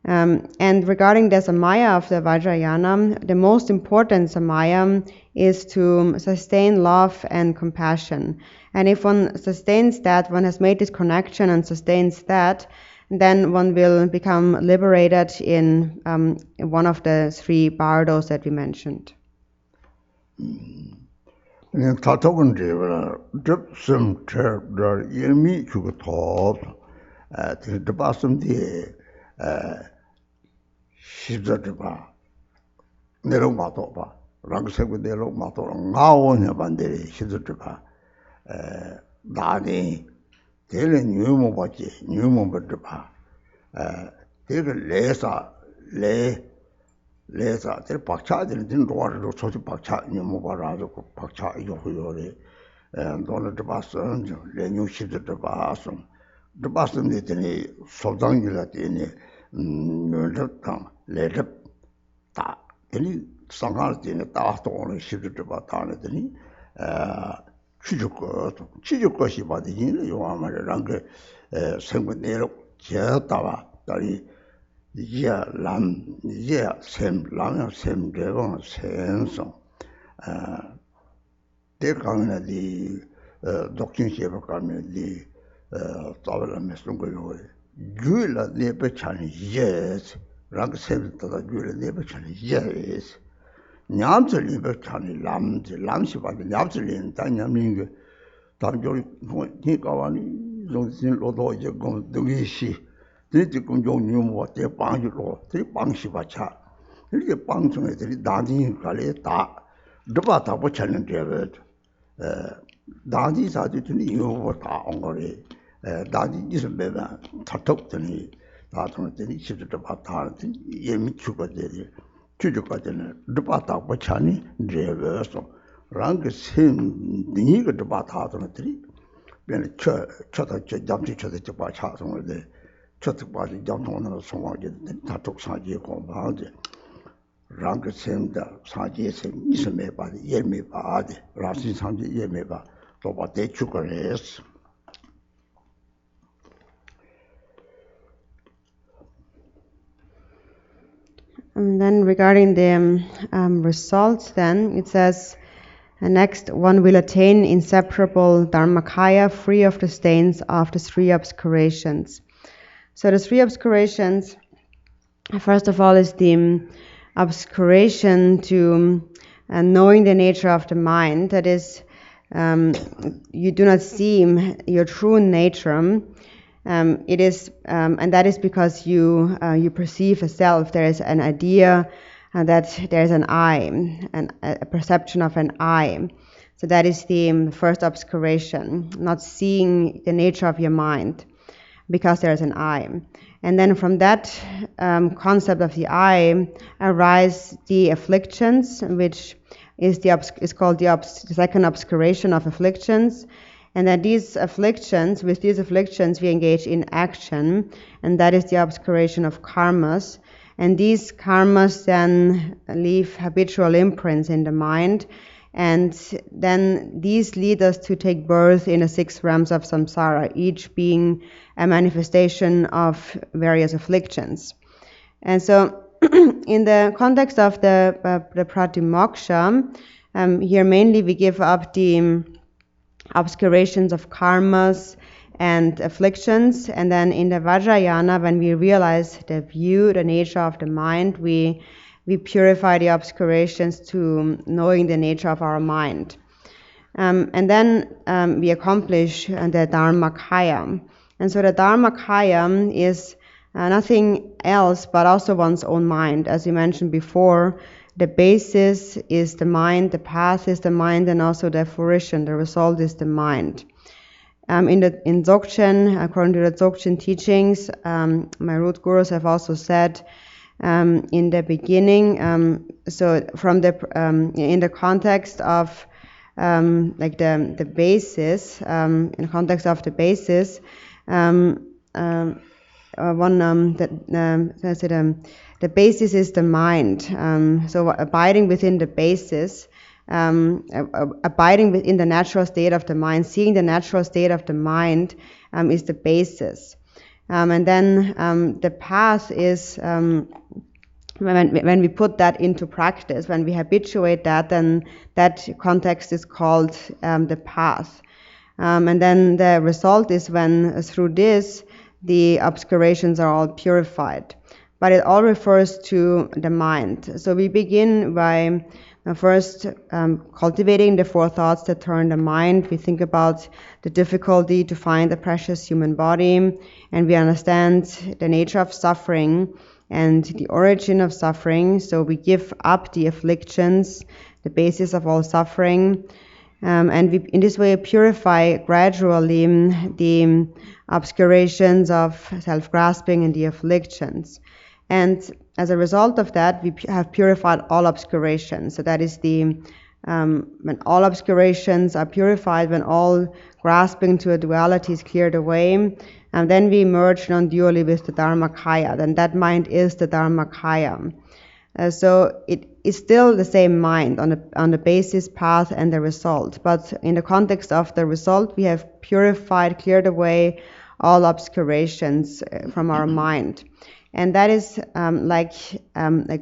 And regarding the Samaya of the Vajrayana, the most important Samaya is to sustain love and compassion. And if one sustains that, one has made this connection and sustains that, then one will become liberated in one of the 3 bardos that we mentioned. 타토군 제가 접슴 terder 일미 주고 톱 그 바슴디 시저드바 내려마도 봐 랑세고 내려마도 나오냐 반대리 시저드바 나니 대는 뉴모 받지 뉴모 받봐 대그 레사 들 박차들 든 로아로 소지 박차 뉴모 봐라도 박차 이거 호요래 너는 드바선 레뉴시드 드바선 드바선이 되니 소장이라 되니 너랑 레럽 다 되니 상할 때는 다 돈을 시드 드바타는 되니 취죽 것이 받으니 요아마랑 그 생분 내로 제다와 다리 람 셈 람야 셈 대왕 센성 대강나디 독진시에 가면디 따라면 송거요 귤라 네베찬이 예스 랑 셈다가 귤라 네베찬이 예스 냠들이 베찬이 람시바데 냠들이 단냠민게 단조리 니가와니 정신로도 이제 공 등이시 지금 용유모 때 방주로 때 방시바차 이렇게 방송에들이 나디 갈에 다 드바다 붙였는 데에 나디 사주더니 요거 다 온거리 나디 있으면 매번 탁탁더니 나한테는 시주도 바타는 예미 추거들이 주주까지는 드바다 붙였니 데에서 랑그 셈 니가 드바타더니 변에 쳐다 잠시 쳐다 바차송을 저쪽까지 장통으로 송하게 다tuk 사지에 공부하지 랑그 셈다 사지에 셈 있으면 봐도 예매 봐도 라신 상지 예매 봐 또봐 대축거래스 And then regarding the results, then it says, next one will attain inseparable Dharmakaya free of the stains of the 3 obscurations. So the 3 obscurations, first of all, is the obscuration to knowing the nature of the mind. That is, you do not see your true nature. It is, and that is because you perceive a self. There is an idea that there is an I, a perception of an I. So that is the first obscuration, not seeing the nature of your mind, because there is an I. And then from that concept of the I arise the afflictions, which is called the second obscuration of afflictions. And that with these afflictions, we engage in action, and that is the obscuration of karmas. And these karmas then leave habitual imprints in the mind, and then these lead us to take birth in the 6 realms of samsara, each being a manifestation of various afflictions. And so, in the context of the pratimoksha, here mainly we give up the obscurations of karmas and afflictions, and then in the Vajrayana, when we realize the nature of the mind, we purify the obscurations to knowing the nature of our mind. And then we accomplish the Dharmakaya. And so the Dharmakaya is nothing else but also one's own mind. As you mentioned before, the basis is the mind, the path is the mind, and also the fruition, the result is the mind. In Dzogchen, according to the Dzogchen teachings, my root gurus have also said in the beginning, so from in the context of like the basis, in the context of the basis, the basis is the mind. So abiding within the basis, abiding within the natural state of the mind, seeing the natural state of the mind is the basis. And then the path is, when we put that into practice, when we habituate that, then that context is called the path. And then the result is when through this, the obscurations are all purified. But it all refers to the mind. So we begin by first cultivating the 4 thoughts that turn the mind. We think about the difficulty to find the precious human body, and we understand the nature of suffering and the origin of suffering. So we give up the afflictions, the basis of all suffering, and we in this way purify gradually the obscurations of self-grasping and the afflictions. And as a result of that, we have purified all obscurations. So that is when all obscurations are purified, when all grasping to a duality is cleared away, and then we merge non-dually with the Dharmakaya. Then that mind is the Dharmakaya. So it is still the same mind on the basis, path, and the result. But in the context of the result, we have purified, cleared away all obscurations from our mind. And that is like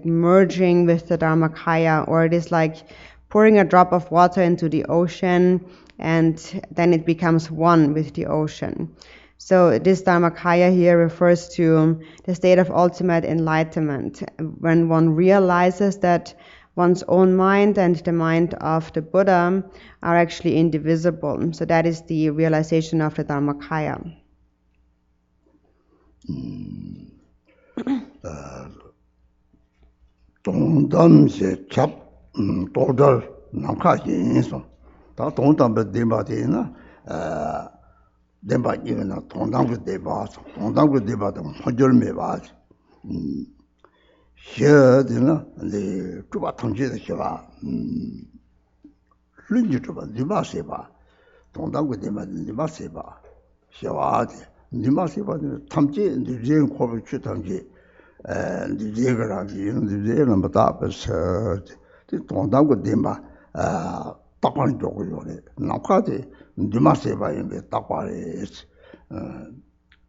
merging with the Dharmakaya, or it is like pouring a drop of water into the ocean, and then it becomes one with the ocean. So this Dharmakaya here refers to the state of ultimate enlightenment, when one realizes that one's own mind and the mind of the Buddha are actually indivisible. So that is the realization of the Dharmakaya. 동담세 찹 도달 남카진소 다 동담베 데바데나 데바이나 동담고 데바서 동담고 데바도 허절메 바스 셔드나 네 주바 통제의 셔바 륜지 주바 디바세바 동담고 데바 디바세바 셔와데 디바세바는 탐지 디제 코비 추탐지 디제가라기 디제는 바다버서 동담고 데바 딱반 조고요네 나카데 디마세바인데 딱바레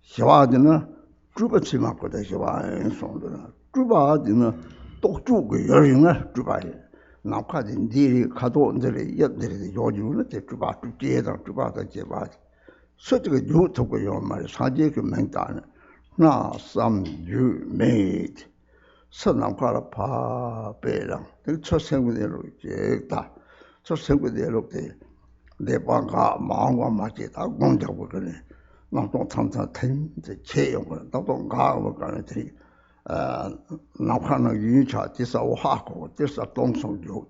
셔와드나 주바치마고다 셔와인 송도나 주바드나 똑주고 여ring나 주바이 나카데 디리 가도 언들이 옆들이 요즘은 때 주바 주제다 주바다 제바 서지가 요토고 요 말 사제 그 맹다는 나 삼주 메이드 선남과라 파베랑 저 생구대로 제다 저 생구대로 내 방가 마음과 맞게다 공작고 그래 나도 탐탐 텐데 체용을 나도 가고 가는데 나카는 유차 디사오 하고 디사 동성교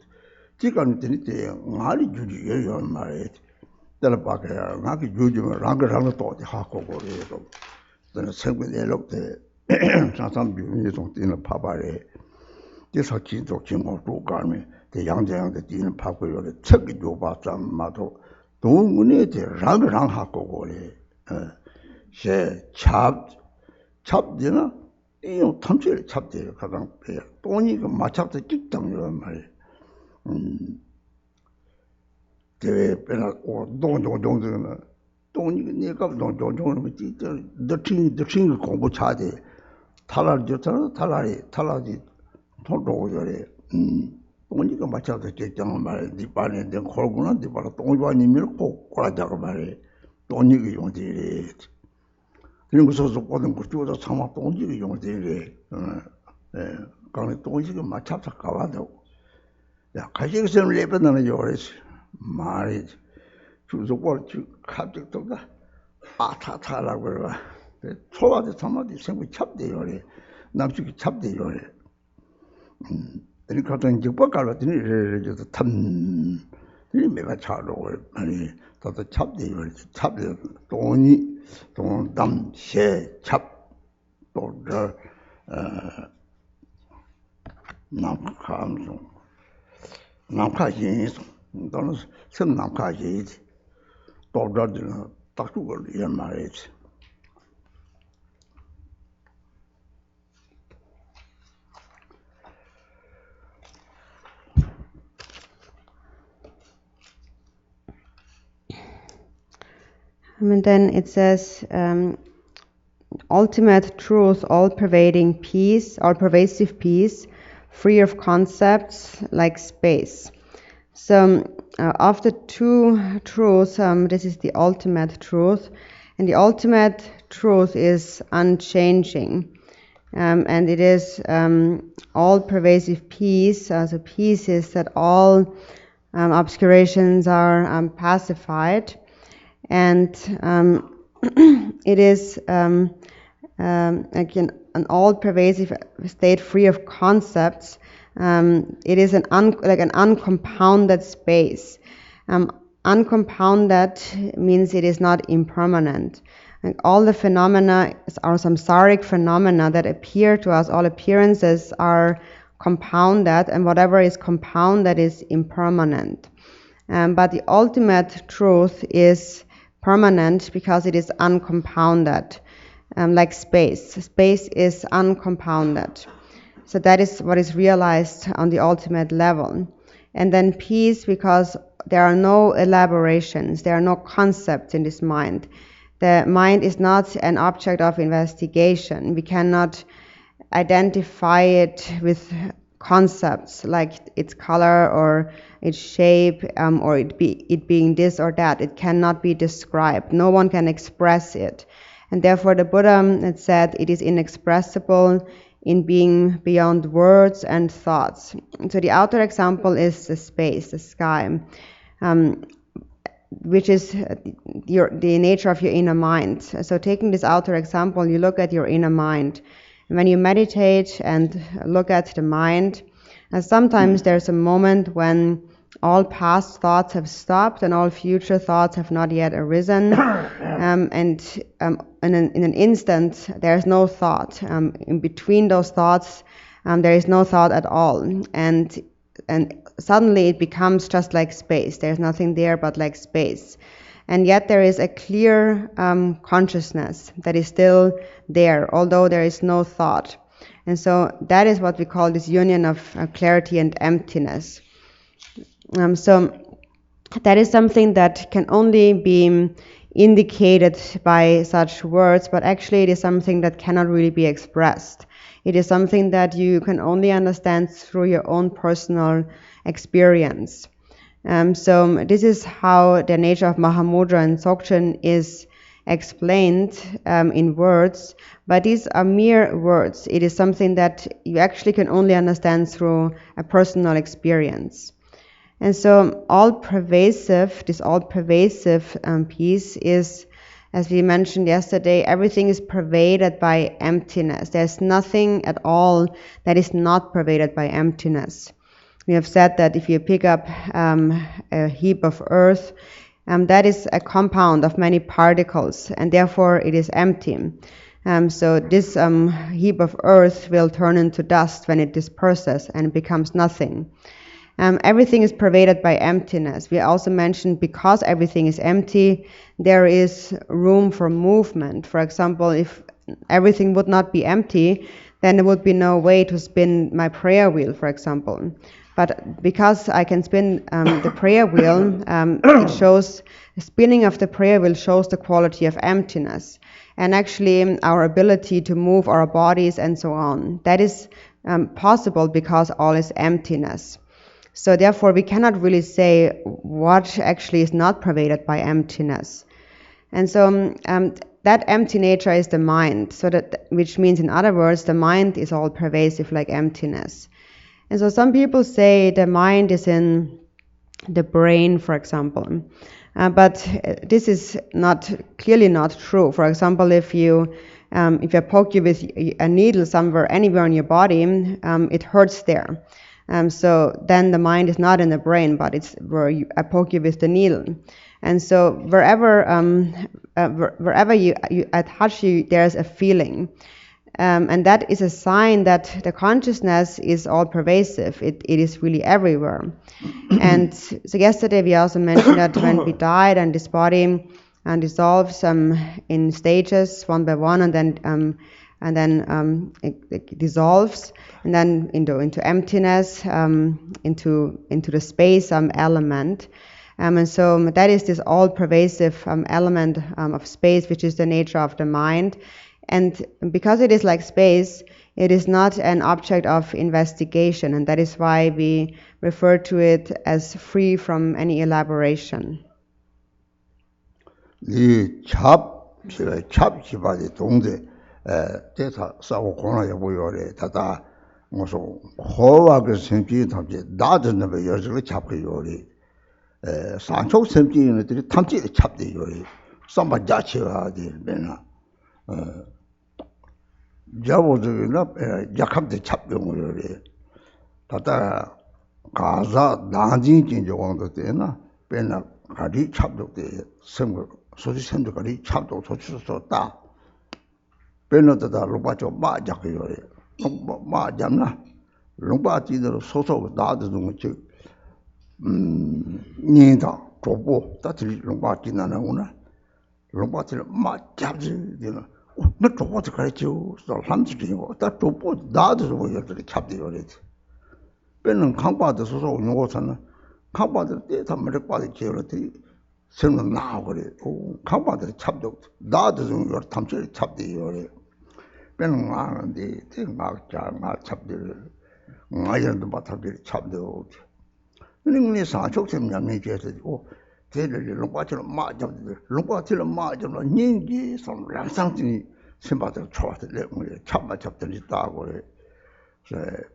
지금 되는데 말이 주지요 말에 들어봐야 나그 요즘 랑그랑도 또 하고 그래도 저는 생구대로 때 사상 비밀이 좀 뛰는 파바래 디사 진도 진고 또 가면 그 양재양의 뛰는 파고요 책이 요바잖아도 동문에들 랑랑하고 고래 제 찹되나 이용 탐지를 찹돼요 가장 배 돈이 그 마찬가지 직장이란 말이에요 대회 배나 동동동동는 돈이 내가 동동동은 진짜 더칭 공부 차대 탈랄 좋잖아 탈랄이 돈도요래 돈이 그 마찬가지 직장은 말이에요 니빠네 된 걸구나 니빠라 돈이면 꼭 꼬라자고 말이에요 돈이 그 용지래 이런 거 소소 보는 거 주어서 참아 돈이 용지래 강에 돈이 그 마찬가지 가와도 야 가시게서 레벨은 요래서 말이 주소권 갑자기 또가 아타타라고 그래. 초라도 참아도 생각 찹대요래. 남쪽이 찹대요래. 그러니까 또 직박가로 드니래서 탐 이메가 차로 아니 또 찹대요. 찹대 돈이 돈담 셰찹 또저 남감성 남카지에서 너는 선 남카지지 또저들은 딱 그걸 이런 말이지. And then it says, ultimate truth, all-pervading peace, all-pervasive peace, free of concepts like space. So of the two truths, this is the ultimate truth, and the ultimate truth is unchanging, and it is all-pervasive peace. So peace is that all obscurations are pacified, and it is again an all-pervasive state free of concepts. It is an uncompounded space. Uncompounded means it is not impermanent. And all the phenomena are samsaric phenomena that appear to us. All appearances are compounded, and whatever is compounded is impermanent. But the ultimate truth is permanent because it is uncompounded, like space. Space is uncompounded. So that is what is realized on the ultimate level. And then peace, because there are no elaborations, there are no concepts in this mind. The mind is not an object of investigation. We cannot identify it with concepts like its color or its shape or it being this or that. It cannot be described. No one can express it. And therefore the Buddha had said it is inexpressible in being beyond words and thoughts. So the outer example is the space, the sky, which is the nature of your inner mind. So taking this outer example, you look at your inner mind. And when you meditate and look at the mind, sometimes there's a moment when all past thoughts have stopped and all future thoughts have not yet arisen, and in an instant there's no thought. In between those thoughts there is no thought at all, and suddenly it becomes just like space. There's nothing there but like space, and yet there is a clear consciousness that is still there, although there is no thought. And so that is what we call this union of clarity and emptiness. So that is something that can only be indicated by such words, but actually it is something that cannot really be expressed. It is something that you can only understand through your own personal experience. So this is how the nature of Mahamudra and Dzogchen is explained in words, but these are mere words. It is something that you actually can only understand through a personal experience. And so this all-pervasive peace is, as we mentioned yesterday, everything is pervaded by emptiness. There's nothing at all that is not pervaded by emptiness. We have said that if you pick up a heap of earth, that is a compound of many particles, and therefore it is empty. So this heap of earth will turn into dust when it disperses and becomes nothing. everything is pervaded by emptiness. We also mentioned because everything is empty, there is room for movement. For example, if everything would not be empty, then there would be no way to spin my prayer wheel, for example. But because I can spin the prayer wheel, it shows, the spinning of the prayer wheel shows the quality of emptiness. And actually our ability to move our bodies and so on, that is possible because all is emptiness. So therefore we cannot really say what actually is not pervaded by emptiness. And so that empty nature is the mind, so that, which means in other words, the mind is all pervasive like emptiness. And so some people say the mind is in the brain, for example. But this is clearly not true. For example, if I poke you with a needle anywhere in your body, it hurts there. So then the mind is not in the brain, but it's where I poke you with the needle. And so wherever I touch you, there's a feeling. And that is a sign that the consciousness is all pervasive. It is really everywhere. And so yesterday we also mentioned that when we died and this body dissolves in stages one by one, and then it dissolves, and then into emptiness, into the space element. And so that is this all pervasive element of space, which is the nature of the mind. And because it is like space, it is not an object of investigation, and that is why we refer to it as free from any elaboration. 이 찹 동대 대사 싸고 고나야 보여래 다다 무슨 호와그 생기 탐지 나드는 거 여지를 잡고 요리 산초 생기들이 탐지 잡대 요리 쌈바 자체가 되면은 자보들이나 약합대 잡병 요리 다다 가자 나진진 조항도 되나 배나 가리 잡독대 생거 소지 생도가리 잡독 소치서다 배너다 로바죠 마작이요 마잡나 로바지들 소소 나드는 즉 니다 조보 다들 로바지나나구나 로바들 마잡지 되나 너 조보도 가르쳐 서 함지리고 다 조보 나드는 여들이 잡대요 배는 강바도 소소 용어서는 강바들 때 담을 빠지 지어들이 생은 나오거래. 강바들 잡도 나도 좀 탐철 잡대요. 배는 아는데 대마자 잡들 아이언도 바탑들 잡도. 근데 사촉점 양내제도 대를 롱바처럼 마잡들 롱바처럼 마잡는 닌기 som랑상진이 심바들 좋아들 참마 잡들 있다고 그래.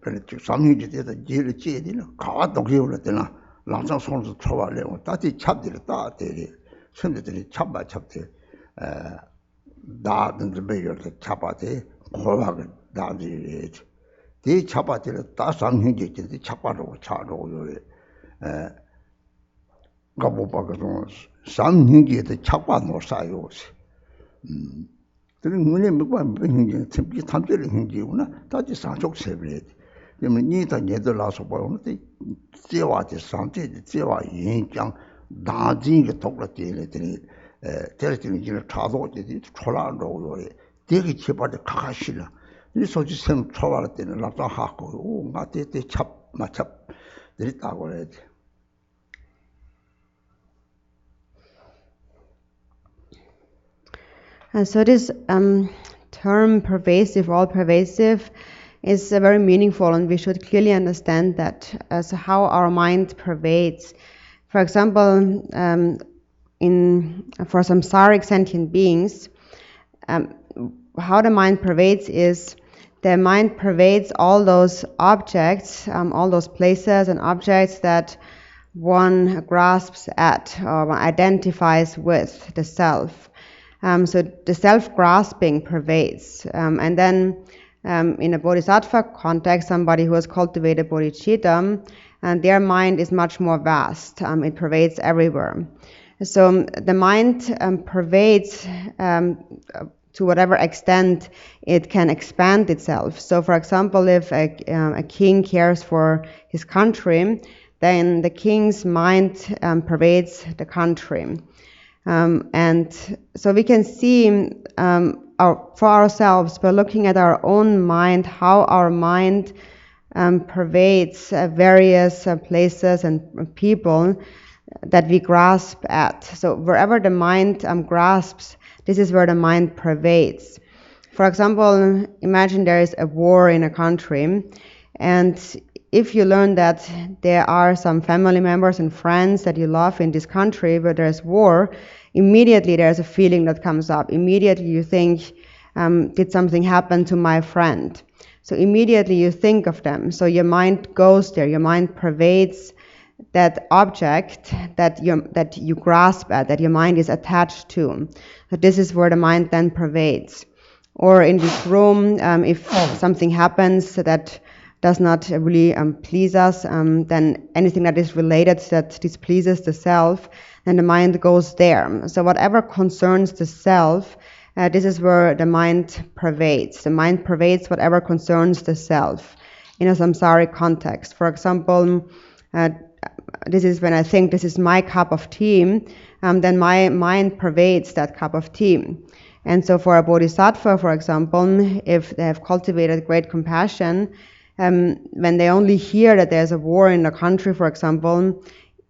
그래 즉 상위지대도 제일 제일이나 가와도 그러더나 랑상 손으로 쳐와래고 따지 잡들이 따대리 선들이 잡대 나든지 매여서 잡아대 고박을 나지 대 잡아들 따상형제들이 잡아로 차로 요래 가보바가 상형제들 잡아 놓사요 그런 문에 뭐가 형제 특히 탐절의 형제구나 따지 상속 세브레 그러면 니다 얘들 나서 보는데 제와지 상태지 제와 인장 나진게 독락들이 때리는 일을 차도지 초라로요 되게 제발에 가가시라 이 소지생 초발 때는 납작하고 오 나때 찹 마찹 들이다고 해야지. And so this term pervasive, all pervasive, is very meaningful, and we should clearly understand that as how our mind pervades. For example, for samsaric sentient beings, how the mind pervades is the mind pervades all those objects, all those places and objects that one grasps at or one identifies with the self. So the self-grasping pervades, and then in a bodhisattva context, somebody who has cultivated bodhicitta, and their mind is much more vast. It pervades everywhere. So the mind pervades to whatever extent it can expand itself. So for example, if a king cares for his country, then the king's mind pervades the country. And so we can see for ourselves, by looking at our own mind, how our mind pervades various places and people that we grasp at. So wherever the mind grasps, this is where the mind pervades. For example, imagine there is a war in a country, and if you learn that there are some family members and friends that you love in this country where there's war, immediately there's a feeling that comes up. Immediately you think, did something happen to my friend? So immediately you think of them. So your mind goes there. Your mind pervades that object that you grasp at, that your mind is attached to. So this is where the mind then pervades. Or in this room, if something happens that does not really please us, then anything that is related that displeases the self, then the mind goes there. So whatever concerns the self, this is where the mind pervades. The mind pervades whatever concerns the self in a samsaric context. For example, this is when I think this is my cup of tea, then my mind pervades that cup of tea. And so for a bodhisattva, for example, if they have cultivated great compassion, when they only hear that there's a war in the country, for example,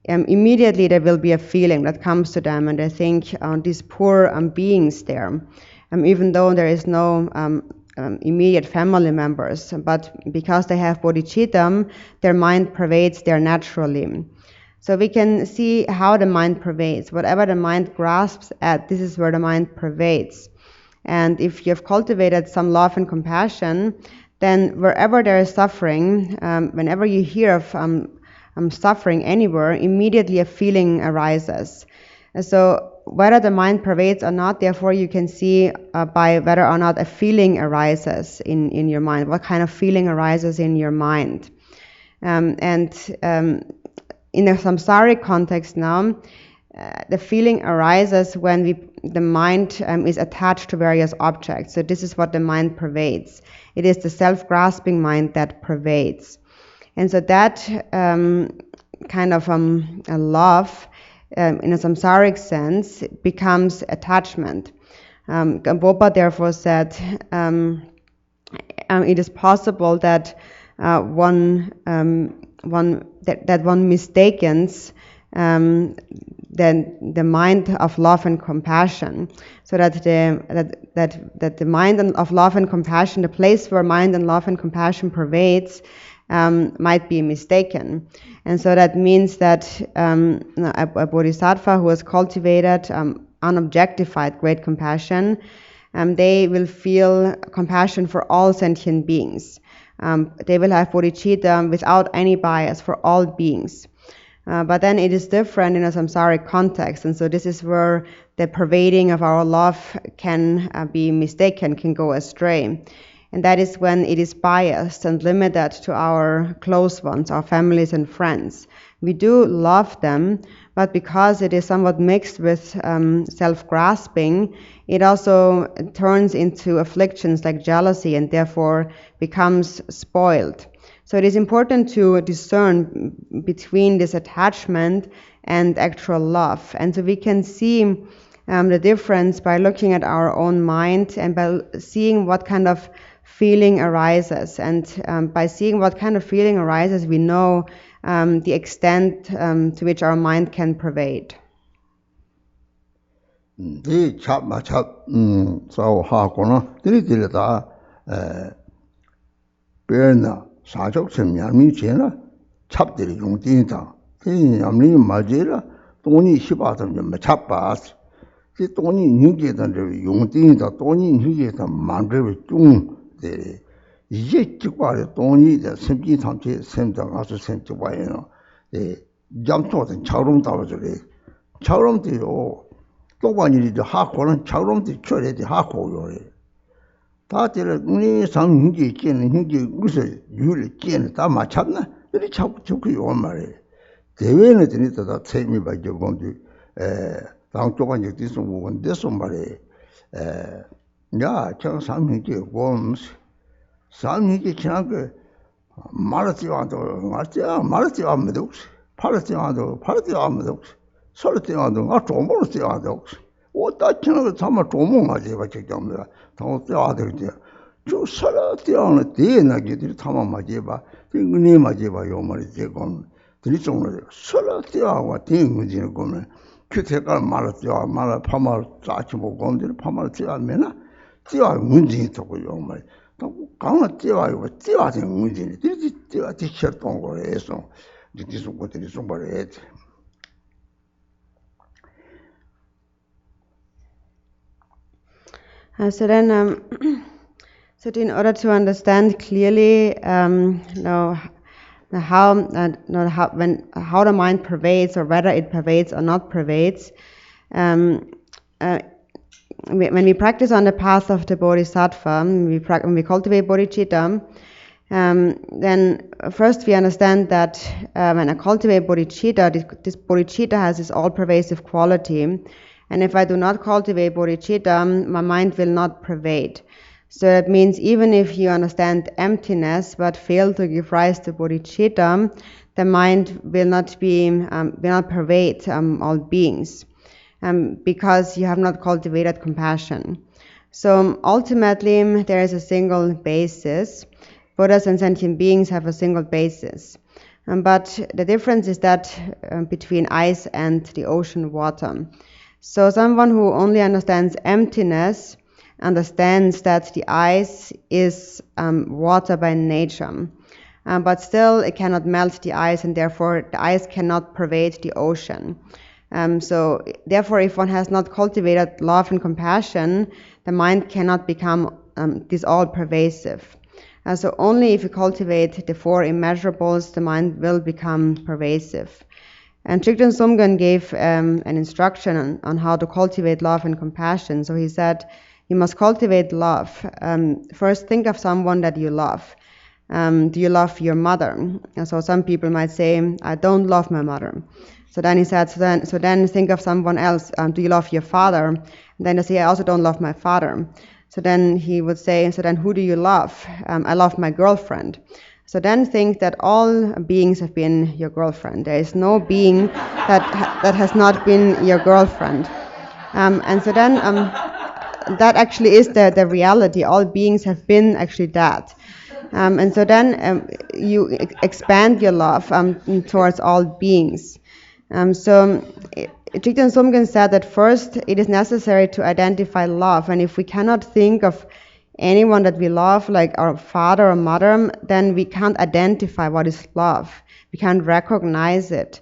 immediately there will be a feeling that comes to them, and they think these poor beings there, even though there is no immediate family members, but because they have bodhicitta, their mind pervades there naturally. So we can see how the mind pervades. Whatever the mind grasps at, this is where the mind pervades. And if you have cultivated some love and compassion, then wherever there is suffering, whenever you hear of suffering anywhere, immediately a feeling arises. And so whether the mind pervades or not, therefore you can see by whether or not a feeling arises in your mind, what kind of feeling arises in your mind. In a samsaric context now, the feeling arises when the mind is attached to various objects. So this is what the mind pervades. It is the self-grasping mind that pervades. And so that kind of a love, in a samsaric sense, becomes attachment. Gampopa therefore said, it is possible that one mistakens then the mind of love and compassion, so that the mind of love and compassion, the place where mind and love and compassion pervades, might be mistaken. And so that means that a bodhisattva who has cultivated unobjectified great compassion, they will feel compassion for all sentient beings. They will have bodhicitta without any bias for all beings. But then it is different in a samsaric context, and so this is where the pervading of our love can be mistaken, can go astray. And that is when it is biased and limited to our close ones, our families and friends. We do love them, but because it is somewhat mixed with self-grasping, it also turns into afflictions like jealousy and therefore becomes spoiled. So it is important to discern between this attachment and actual love. And so we can see the difference by looking at our own mind and by seeing what kind of feeling arises. And by seeing what kind of feeling arises, we know the extent to which our mind can pervade. 사족 semyami chena chapdiri yungdinta yamni majira toni hibatam ma chapas ti toni nyugedan yungdinta toni nyugedan mandre tung de yechkware toni de semji tamche semda asu semji waino de jamtoden chaurum dawjore chaurum디요 또반이리 하고는 chaurum디 처리디 하고요래 다들 우리 상인지 있겠는 hingi 무슨 유를 있겠는 다 맞췄나? 이리 자꾸 요 말이에요. 대회는 되니까 책임이 받게 건데 당초가 이제 뒤서 보건 됐어 말이에요. 야, 저 상인지 상인지 그냥 그 말하지 않아도 말하지 않아도 팔레스티나도 팔레스티나도 솔티나도 아 조모스티나도 오다 지나가 참아 조모하지 봐 지금 더 뛰어야되지 저 살아티나는 대나기들이 참아 맞지 봐 이거니 맞지 봐요 말이지 건 들이종을 살아티나와 대응지는 거는 그 색깔 말았죠 말 파말 짜치 못 건들 파말 뛰어면은 뛰어 문제이 되고요 말 또 강아 뛰어요 뛰어야 문제이 뛰어 티셔츠 거에서 this what it is somebody. So then, so in order to understand clearly, how the mind pervades, or whether it pervades or not pervades, when we practice on the path of the Bodhisattva, when we cultivate bodhicitta, then first we understand that when I cultivate bodhicitta, this bodhicitta has this all-pervasive quality. And if I do not cultivate bodhicitta, my mind will not pervade. So that means even if you understand emptiness but fail to give rise to bodhicitta, the mind will not pervade all beings, because you have not cultivated compassion. So ultimately, there is a single basis. Buddhas and sentient beings have a single basis. But the difference is that between ice and the ocean water. So someone who only understands emptiness understands that the ice is water by nature. But still it cannot melt the ice, and therefore the ice cannot pervade the ocean. So therefore, if one has not cultivated love and compassion, the mind cannot become this all-pervasive. So only if you cultivate the four immeasurables, the mind will become pervasive. And Jigten Sumgon gave an instruction on how to cultivate love and compassion. So he said, you must cultivate love. First, think of someone that you love. Do you love your mother? And so some people might say, I don't love my mother. So then he said, so then think of someone else. Do you love your father? And then they say, I also don't love my father. So then he would say, so then who do you love? I love my girlfriend. So then think that all beings have been your girlfriend. There is no being that has not been your girlfriend. And so then that actually is the reality. All beings have been actually that. And so then you expand your love towards all beings. So Jigten Sumgon said that first it is necessary to identify love. And if we cannot think of anyone that we love, like our father or mother, then we can't identify what is love. We can't recognize it.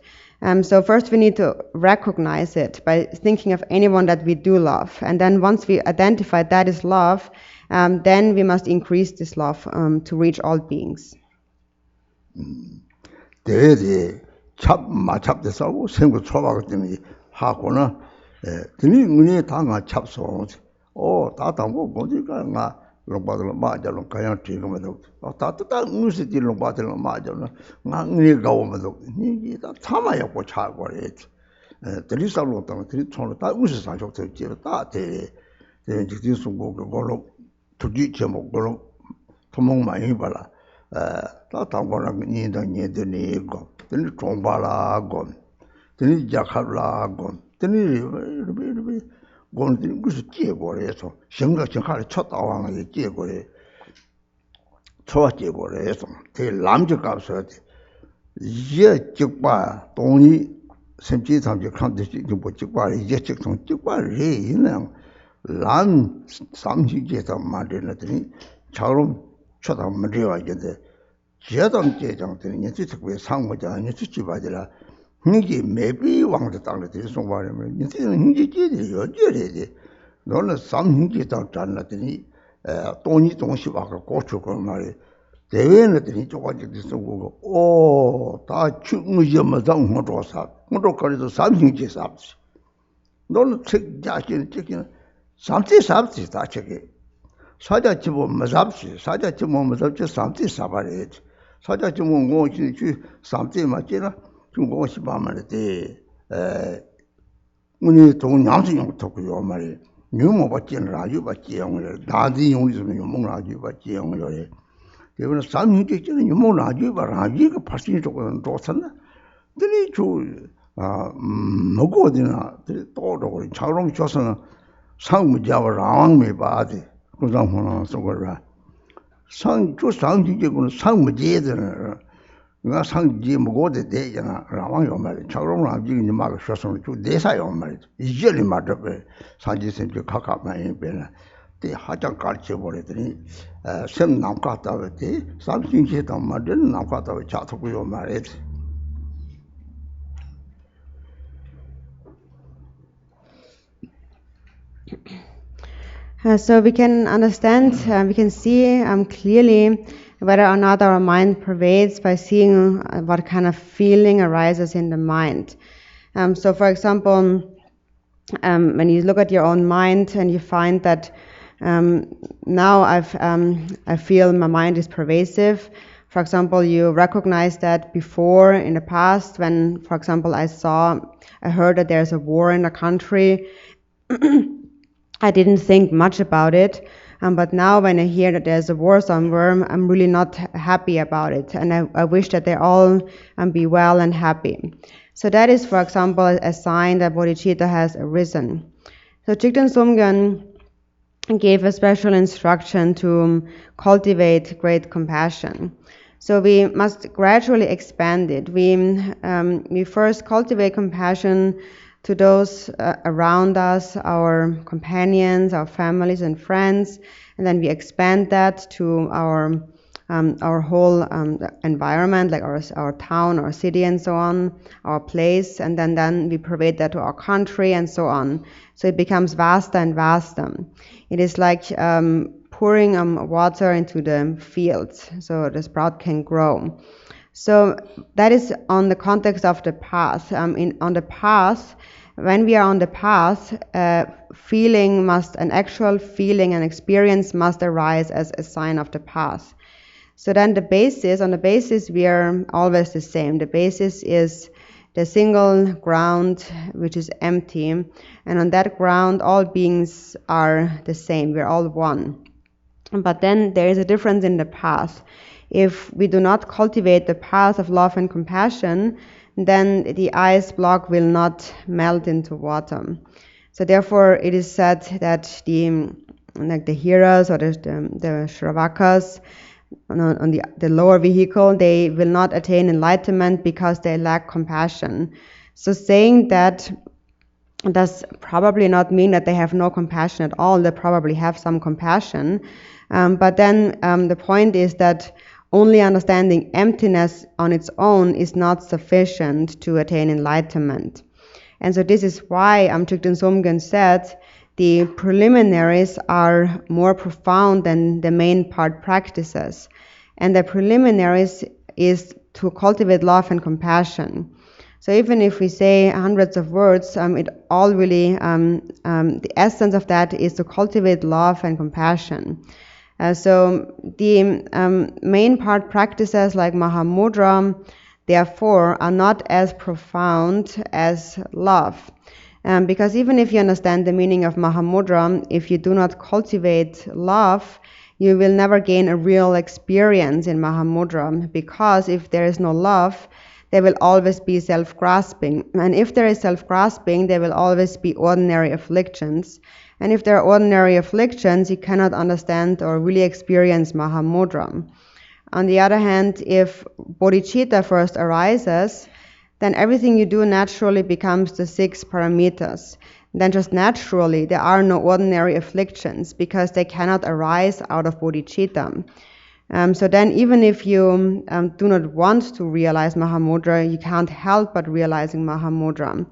So first we need to recognize it by thinking of anyone that we do love. And then once we identify that is love, then we must increase this love to reach all beings. 찹마찹대서 생고 초박을 때문에 하고는 드니 문에 당아 찹소 다당고 뭐지가 나 롱바들 맞아로 그냥 지금도 다다 무슨지 롱바들 맞아로 나니 가오면도 이게 다 참아야 고 차고래 드리살로 또 드리 총로 다 무슨 사적도 지로 다대 이제 중국 그걸로 두기 제목 걸로 도목 많이 봐라 다 당고랑 니들이 거 드니 총발라고 드니 자칼라고 드니 곤들이 무슨 깨고래서 생각을 쳤다와는 깨고래 초와 깨고래서 대 남적값서 이제 직바 동이 semchi samchi khamde jingpo chikwaari ye chiksong chikwaari re yinang lan samchi jesam mante na tani chagrum chodam mandewa yende jedam jejang tani nyensi chikwe sangmo jang nyensi chibajila hingi mebi wangde tangla tani songwaari me nyensi hingi jedi yo jere de nona sam hingi tang chanla tani toni tongshi waka kochu kwa mari 대외는 들이 조가지 있어고 다 충무지만 당 호도사 호도거리도 삼신지 삽지 너는 책 자신 책이나 삼지 삽지 다 책이 사자 집어 맞잡지 사자 집어 맞잡지 삼지 사바래 사자 집어 뭐지 삼지 맞지나 중국어시 봐말데 우리 돈 양수용 듣고요 말이 뉴모 받지는 라주 받지 영을 나디 용이 좀 용몽라주 받지 영을 대부분 삼인격적인 유목을 아주 그 발신이 조금 좋았나 Dili chu mago dina todo chagrong chosana sang jawa rawang me ba de kuzang hona sogora sang chu sang ji gun sang je de nga sang ji mago de jana rawang yo ma chagrong ra ji ni ma ga chosana chu de sa yo ma je li ma de sang ji sen ju kaka ma yin be na de ha jang kar che bo le de sem nam ka ta de sam sin che ta ma de nam ka ta cha thu yo ma re. So we can understand, we can see clearly whether or not our mind pervades by seeing what kind of feeling arises in the mind. So for example, when you look at your own mind and you find that now I feel my mind is pervasive. For example, you recognize that before in the past when, for example, I heard that there's a war in a country, I didn't think much about it, but now when I hear that there's a war somewhere, I'm really not happy about it, and I wish that they all be well and happy. So that is, for example, a sign that bodhicitta has arisen. So Jigten Sumgon gave a special instruction to cultivate great compassion. So we must gradually expand it. We first cultivate compassion to those around us, our companions, our families and friends, and then we expand that to our whole environment, like our town, our city, and so on, our place, and then we pervade that to our country, and so on. So it becomes vaster and vaster. It is like pouring water into the fields, so the sprout can grow. So that is on the context of the path. On the path, when we are on the path, an actual feeling and experience must arise as a sign of the path. So then on the basis we are always the same. The basis is the single ground which is empty, and on that ground all beings are the same. We're all one. But then there is a difference in the path. If we do not cultivate the path of love and compassion, then the ice block will not melt into water. So therefore it is said that the hearers or the Shravakas on the lower vehicle, they will not attain enlightenment because they lack compassion. So saying that does probably not mean that they have no compassion at all. They probably have some compassion. But then the point is that only understanding emptiness on its own is not sufficient to attain enlightenment. And so this is why Jigten Sumgon said the preliminaries are more profound than the main part practices. And the preliminaries is to cultivate love and compassion. So even if we say hundreds of words, it all really, the essence of that is to cultivate love and compassion. So the main part practices like Mahamudra, therefore, are not as profound as love. Because even if you understand the meaning of Mahamudra, if you do not cultivate love, you will never gain a real experience in Mahamudra. Because if there is no love, there will always be self-grasping. And if there is self-grasping, there will always be ordinary afflictions. And if there are ordinary afflictions, you cannot understand or really experience Mahamudra. On the other hand, if bodhicitta first arises, then everything you do naturally becomes the 6 paramitas. Then just naturally, there are no ordinary afflictions because they cannot arise out of bodhicitta. So then even if you do not want to realize Mahamudra, you can't help but realizing Mahamudra.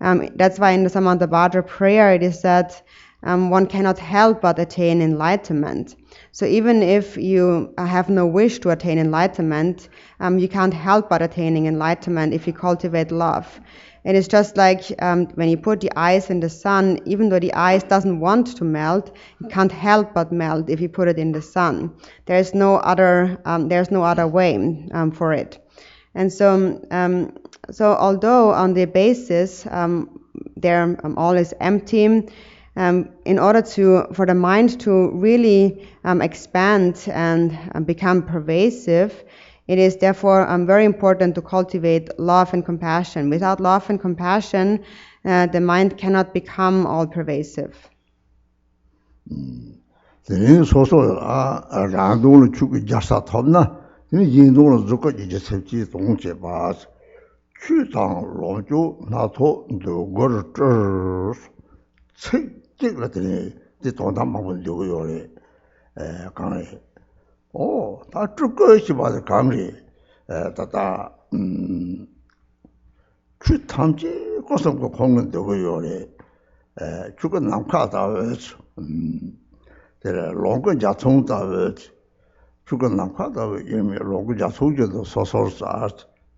That's why in the Samantabhadra prayer it is said, one cannot help but attain enlightenment. So even if you have no wish to attain enlightenment, you can't help but attaining enlightenment if you cultivate love. It is just like when you put the ice in the sun, even though the ice doesn't want to melt, it can't help but melt if you put it in the sun. There's no other way for it. And so, although on the basis they're always empty, in order for the mind to really expand and become pervasive, It is therefore very important to cultivate love and compassion. Without love and compassion, the mind cannot become all-pervasive. Then so random chuku jasa thomna, then yindong zuko ji sepji dongje ba. Chu tang longju na to do gor zhe ce jig le de dong da ma wen liu yo le gang le. Oh, ta zhe ge xi ba de gang le. Ta chu tang ji go song go kong de go yo le. Chu ge nam ka da we. long ge jia cong da we. Chu ge nam ka da we ye me long ge jia cong je de so sa.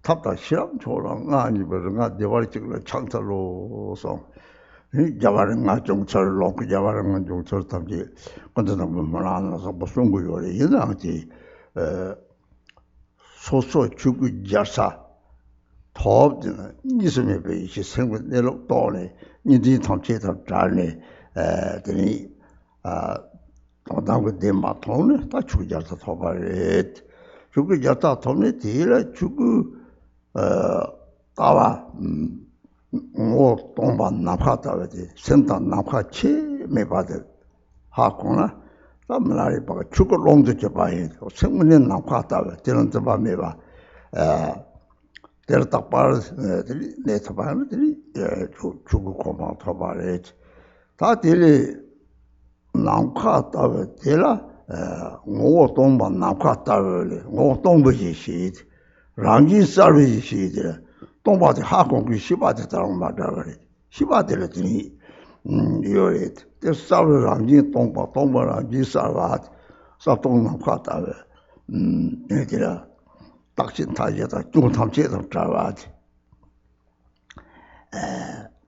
탑다 시험 조랑 아니버가 대화를 찍을 창설로서 자바랑 정철 놓고 자바랑 정철 탐지 건드는 건 안아서 무슨 거요 이나지 소소 주구 자사 톱는 니스메 베이시 생분 내로 또네 니디 탐체다 잘네 되니 도당고 데마토네 다 주자서 토바레 주구 자타 톰네 디라 주구 따와 뭐 동반 나파다베디 센터 나파치 메바데 하코나 담라리 바가 추고 롱도 줘봐야 생문에 나파다베 되는 저 메바 데르타 파르들이 네타바들이 추고 고마 타바레 다 딜이 나파다베 데라 뭐 동반 나파다베 뭐 동부지시 랑진 서비스이들 동바지 하공기 시바데 달마다거리 시바데르더니 요레 데 서브 랑진 동바 랑진 서바 서동남 카타베 얘들아 딱신 타제다 좀 탐제도 잡아지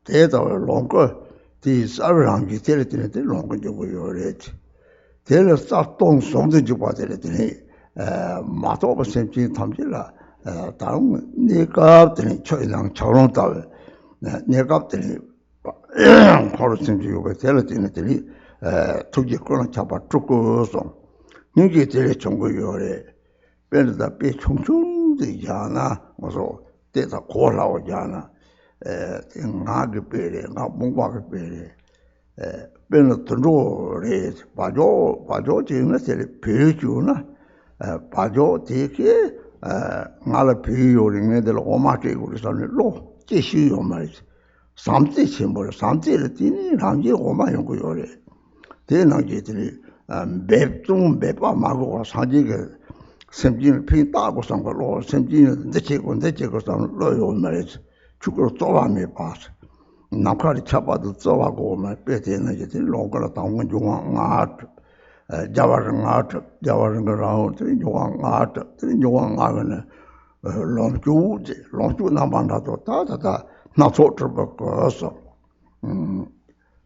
대도 롱거 디 서브 랑진 데르더니 롱거 좀 요레 데르 서동 송도 좀 봐데르더니 마토버 셈진 탐제라 다음 네갑들이 초이랑 저런 따위 네갑들이 코르센지 요가 텔레티네들이 투지 거는 잡아 죽고서 이게 제일 정거 요래 변다 비 총총되잖아 뭐서 때다 고라오잖아 나게 베레 나 뭔가게 베레 변은 들어래 봐줘 지금 제일 베주나 봐줘 되게 ngala piyo ringe de lo ma te go sa ne lo che shi yo ma samte chimbo samte le tini rangje go ma yo go yo le de na je de be tung be pa ma go sa ji ge semjin pin ta go sang go lo semjin de che go sang lo yo ma le chu go zo wa me pa na ka ri cha pa do zo wa go ma pe de na je de lo go la ta ngo ju nga 자와랑 라오 요왕아는 롱주 나만다도 다다다 나소트버거서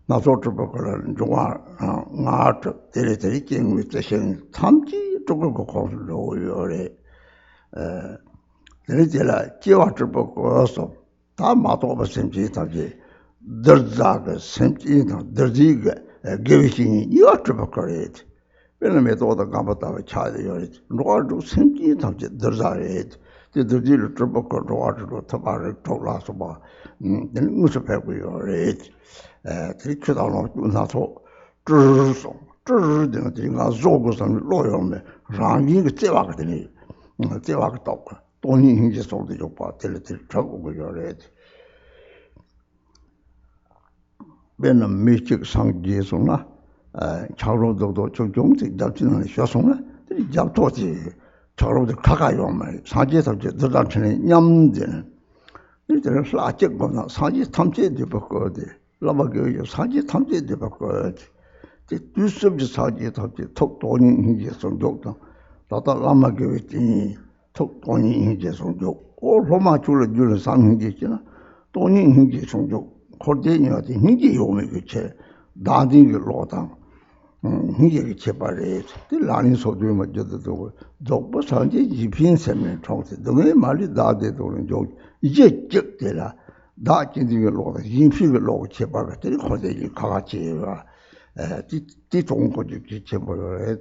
나소트버거는 요왕아 데레데리 킹위트신 탐지 쪽을 거로요래 데레데라 지와트버거서 다 마도버 셈지 탐지 더자가 셈지나 더지가 게비싱이 이와트버거레 왜냐면 또다 감바다가 차이요. 로아도 생기 답지 더자레. 데들을 트버거 로아도 타바를 돌아서 봐. 무슨 배고요. 트리크다로 나서 르르르 되는 조고선 로요메 랑이 제와거든요. 제와가 또 돈이 이제 소리 좀 봐. 텔레텔 잡고요. 왜냐면 미식 상기에서나 차로도도 종종 잡지는 쉬었으나 잡토지 차로도 가가요 말 사지에서 들어다니는 냠되는 이들은 slaach거나 사지 탐지도 벗거든 라마교요 사지 탐지도 벗거든 뒤습지 사지 탐지 톡돈이 이제 성적도 다다 라마교지 톡돈이 이제 성적 오 로마 줄을 상행이 있잖아 돈이 이제 성적 코르데니어지 이제 요메 그체 다딩이 로당 이게 제발에 라닌 소주에 맞저도 독보 산지 이핀 세면 총세 너네 말이 다대도는 좀 이제 적대라 다 진딩이 로가 인피를 로고 제발 같은 코르데니 가가지가 디 동고지 제발에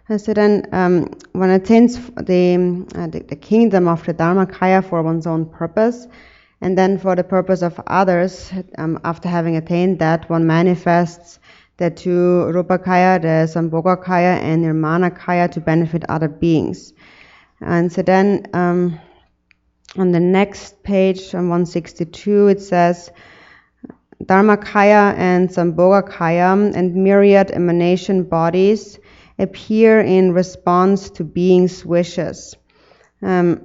And so then, one attains the kingdom of the Dharmakaya for one's own purpose, and then for the purpose of others, after having attained that, one manifests the two Rupakaya, the Sambhogakaya and Nirmanakaya to benefit other beings. And so then, on the next page, on 162, it says, Dharmakaya and Sambhogakaya and myriad emanation bodies appear in response to beings' wishes. So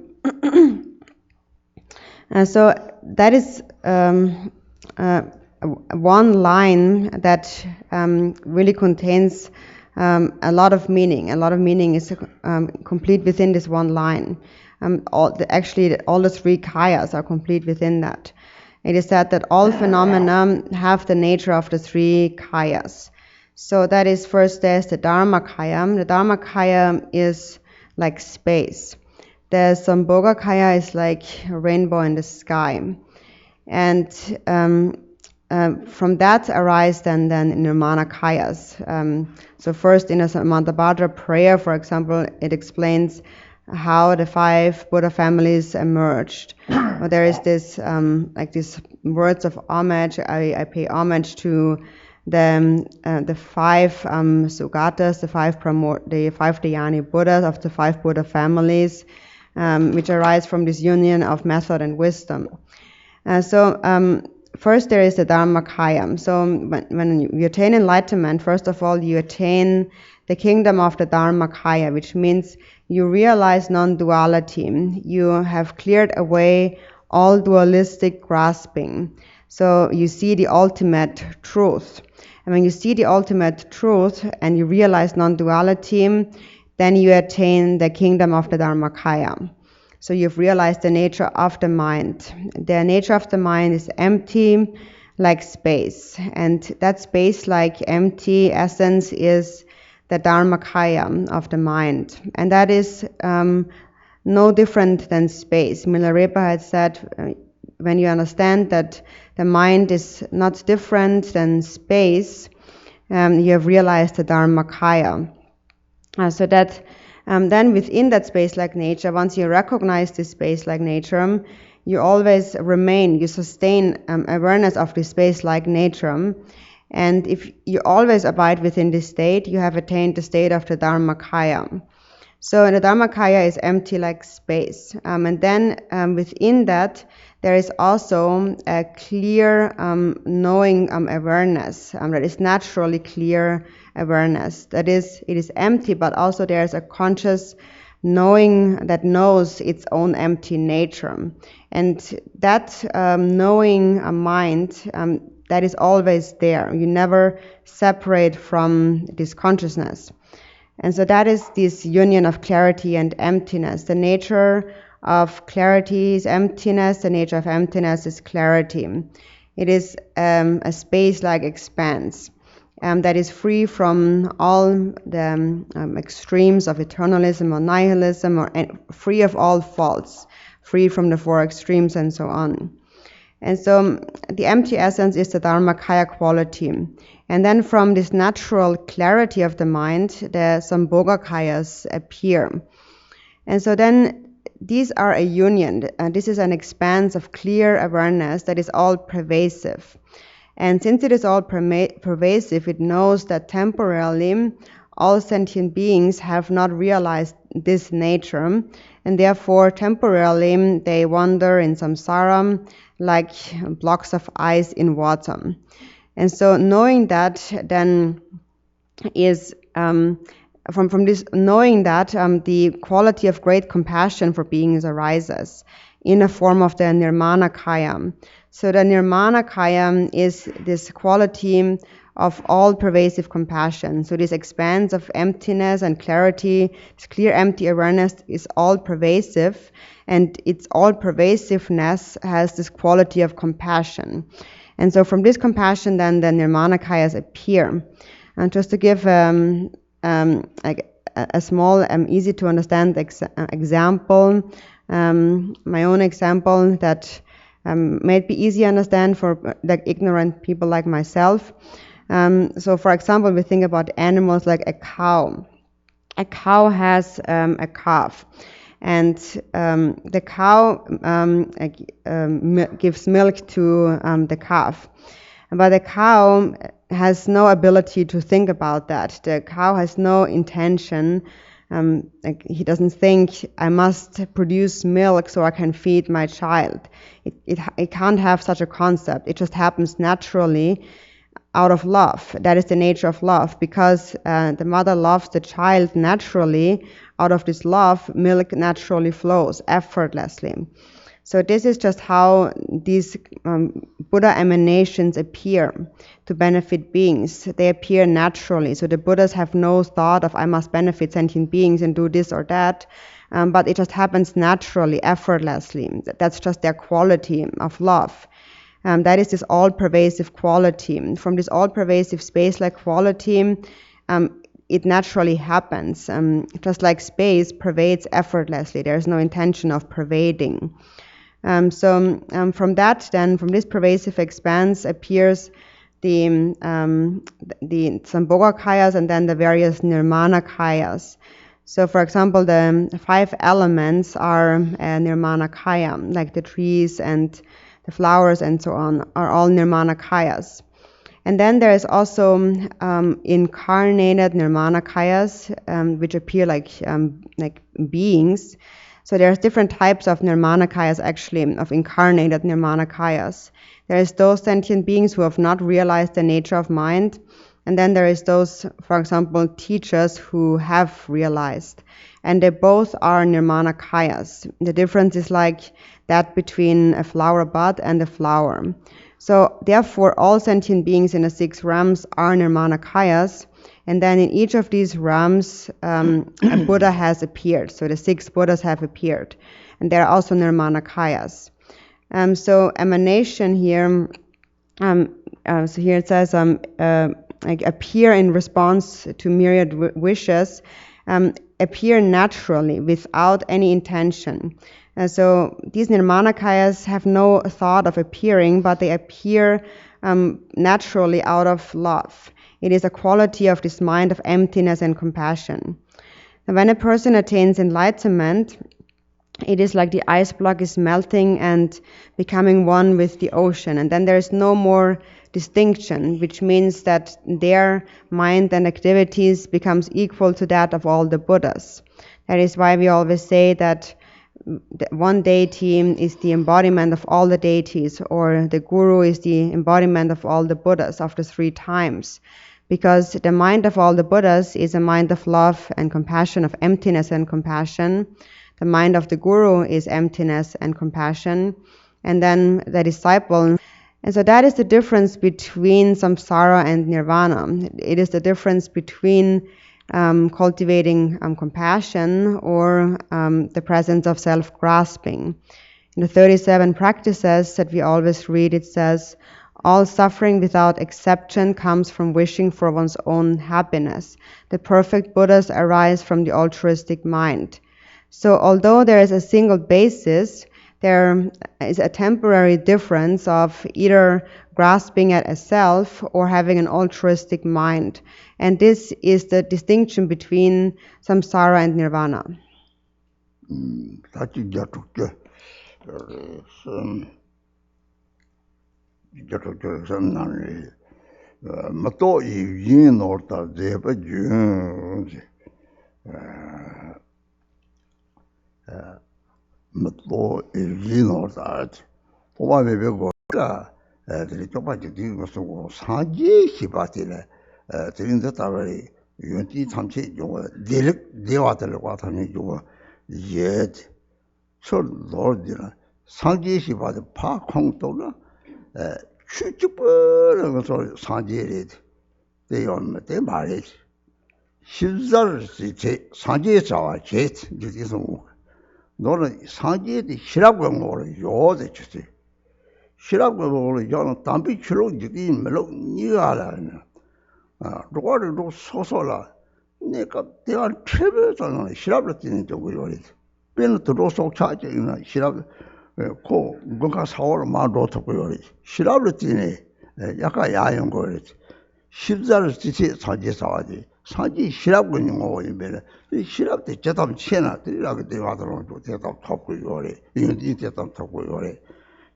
that is one line that really contains a lot of meaning. A lot of meaning is complete within this one line. Actually, all the three kayas are complete within that. It is said that all phenomena have the nature of the three kayas. So that is, first there's the Dharmakaya. The Dharmakaya is like space. The Sambhogakaya is like a rainbow in the sky. And from that arise then Nirmanakayas. So first in a Mantabhadra prayer, for example, it explains how the 5 Buddha families emerged. Well, there is this like these words of homage. I pay homage to the 5 Sugatas, the 5 Dhyani Buddhas of the 5 Buddha families, which arise from this union of method and wisdom. First there is the Dharmakaya. So when you attain enlightenment, first of all you attain the kingdom of the Dharmakaya, which means you realize non-duality. You have cleared away all dualistic grasping. So you see the ultimate truth. And when you see the ultimate truth and you realize non-duality, then you attain the kingdom of the Dharmakaya. So you've realized the nature of the mind. The nature of the mind is empty, like space. And that space, like empty essence, is the Dharmakaya of the mind. And that is no different than space. Milarepa had said, when you understand that the mind is not different than space, you have realized the Dharmakaya. So that then within that space-like nature, once you recognize this space-like nature, you always remain, you sustain awareness of this space-like nature. And if you always abide within this state, you have attained the state of the Dharmakaya. So the Dharmakaya is empty like space. And then within that, there is also a clear knowing awareness that is naturally clear awareness. That is, it is empty, but also there is a conscious knowing that knows its own empty nature. And that knowing mind, that is always there. You never separate from this consciousness. And so that is this union of clarity and emptiness. The nature of clarity is emptiness. The nature of emptiness is clarity. It is a space-like expanse that is free from all the extremes of eternalism or nihilism, or free of all faults, free from the 4 extremes and so on. And so the empty essence is the Dharmakaya quality. And then from this natural clarity of the mind, the Sambhogakayas appear. And so then these are a union. This is an expanse of clear awareness that is all pervasive. And since it is all pervasive, it knows that temporarily all sentient beings have not realized this nature, and therefore temporarily they wander in samsara like blocks of ice in water. And so knowing that then is, from this knowing that, the quality of great compassion for beings arises in a form of the Nirmanakaya. So the Nirmanakaya is this quality of all pervasive compassion. So this expanse of emptiness and clarity, this clear empty awareness is all pervasive, and its all pervasiveness has this quality of compassion. And so from this compassion then the Nirmanakayas appear. And just to give a small, easy to understand example, my own example that may be easy to understand for like ignorant people like myself. So, for example, we think about animals like a cow. A cow has a calf, and the cow gives milk to the calf. But the cow has no ability to think about that. The cow has no intention. He doesn't think, I must produce milk so I can feed my child. It can't have such a concept. It just happens naturally out of love. That is the nature of love. Because the mother loves the child naturally, out of this love, milk naturally flows effortlessly. So this is just how these Buddha emanations appear to benefit beings. They appear naturally. So the Buddhas have no thought of, I must benefit sentient beings and do this or that. But it just happens naturally, effortlessly. That's just their quality of love. That is this all-pervasive quality. From this all-pervasive space-like quality, it naturally happens. Just like space pervades effortlessly. There is no intention of pervading. From that, then, from this pervasive expanse appears the Sambhogakayas and then the various Nirmanakayas. So, for example, the 5 elements are Nirmanakaya, like the trees and the flowers and so on, are all Nirmanakayas. And then there is also incarnated Nirmanakayas, which appear like beings. So there's different types of Nirmanakayas, actually, of incarnated Nirmanakayas. There is those sentient beings who have not realized the nature of mind, and then there is those, for example, teachers who have realized. And they both are Nirmanakayas. The difference is like that between a flower bud and a flower. So therefore, all sentient beings in the 6 realms are Nirmanakayas. And then in each of these realms, a Buddha has appeared. So the 6 Buddhas have appeared. And there are also Nirmanakayas. So emanation here, so here it says, like appear in response to myriad wishes, appear naturally without any intention. So these Nirmanakayas have no thought of appearing, but they appear naturally out of love. It is a quality of this mind of emptiness and compassion. And when a person attains enlightenment, it is like the ice block is melting and becoming one with the ocean. And then there is no more distinction, which means that their mind and activities becomes equal to that of all the Buddhas. That is why we always say that one deity is the embodiment of all the deities, or the guru is the embodiment of all the Buddhas of the 3 times. Because the mind of all the Buddhas is a mind of love and compassion, of emptiness and compassion. The mind of the guru is emptiness and compassion. And then the disciple. And so that is the difference between samsara and nirvana. It is the difference between cultivating compassion or the presence of self-grasping. In the 37 practices that we always read, it says, all suffering without exception comes from wishing for one's own happiness. The perfect Buddhas arise from the altruistic mind. So although there is a single basis, there is a temporary difference of either grasping at a self or having an altruistic mind. And this is the distinction between samsara and nirvana. 너는 상계의 시랍광으로 요데 주지. 시랍광으로 요는 담비 주로 이제 mel로 니가라는. 로가를 소소라. 내가 대한 최배서는 시랍을 뛰는 쪽으로 요리. 변을 들어서 차지나 시랍 고 뭔가 사월 마로 듣고 요리. 시랍을 뛰네. 약간 야연 거리. 십자를 지체 산지 사와지 산지 시랍 거는 거이면 시랍 때 제담 채나 들이라게 되와도록 대답 덮고 요래 이게 대답 덮고 요래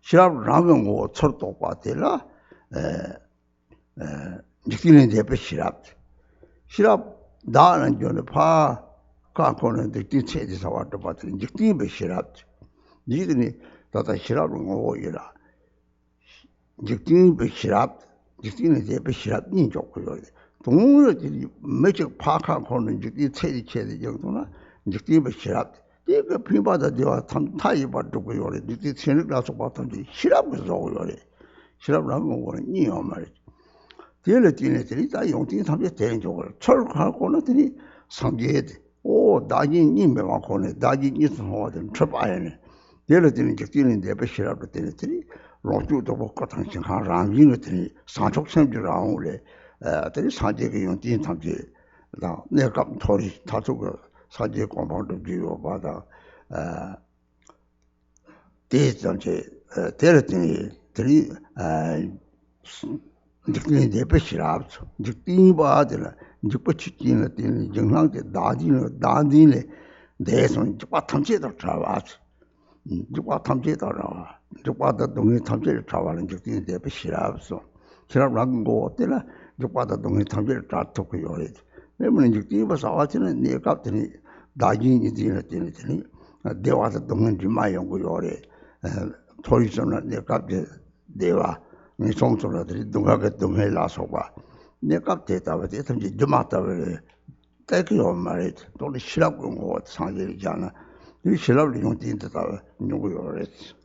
시랍 라면 거 철도 빠들라 느끼는 대표 시랍 나는 전에 파 갖고는 느끼 체에서 왔다 봤더니 느끼는 시랍 니들이 다다 시랍을 오이라 느끼는 시랍 느끼는 대표 시랍 니 좋고요 동물들이 매적 파악하고는 느끼 체리 정도나 느끼는 시랍 이거 피바다 되어 탐 타이 받고 요래 느끼 체를 가서 봤더니 시랍을 오요래 시랍라는 거는 니요 말이지 딜레티네들이 다 용tin 탐제 되는 쪽을 철하고는 들이 상계에 오 나긴 님매만 거네 나긴 있어하든 쳐봐야네 딜레티는 적기는 대배 시랍을 때들이 로주도 먹고 당신 하람이는 들이 사족sem주라고 그래 들이 상계의 용tin 탐제 나 내가 토리 다주고 상계 공부도 비교 받아 대전제 딜레티니 들이 느끼는 대표 시랍 느끼는 바들 느끼는 때는 정상대 나디네 대선 저 탐제도 잡아서 누가 탐제도 나와 누가도 동네 탐제를 잡아는 느끼는 대표 시랍서 시랍라는 거 어때나 누가도 동네 탐제를 잡고 요래 왜냐면 느끼는 거 사와지는 내 값들이 나진이 되는 대화도 동네 좀 많이 연구 요래 토리선은 내 값들 대화 이 송소라들이 누가게 동해 나서가 내가 대답을 했든지 좀 왔다고 때기요 말이지 또 시랍 거 상계이잖아 이 시랍을 용tin다 누구요 그랬어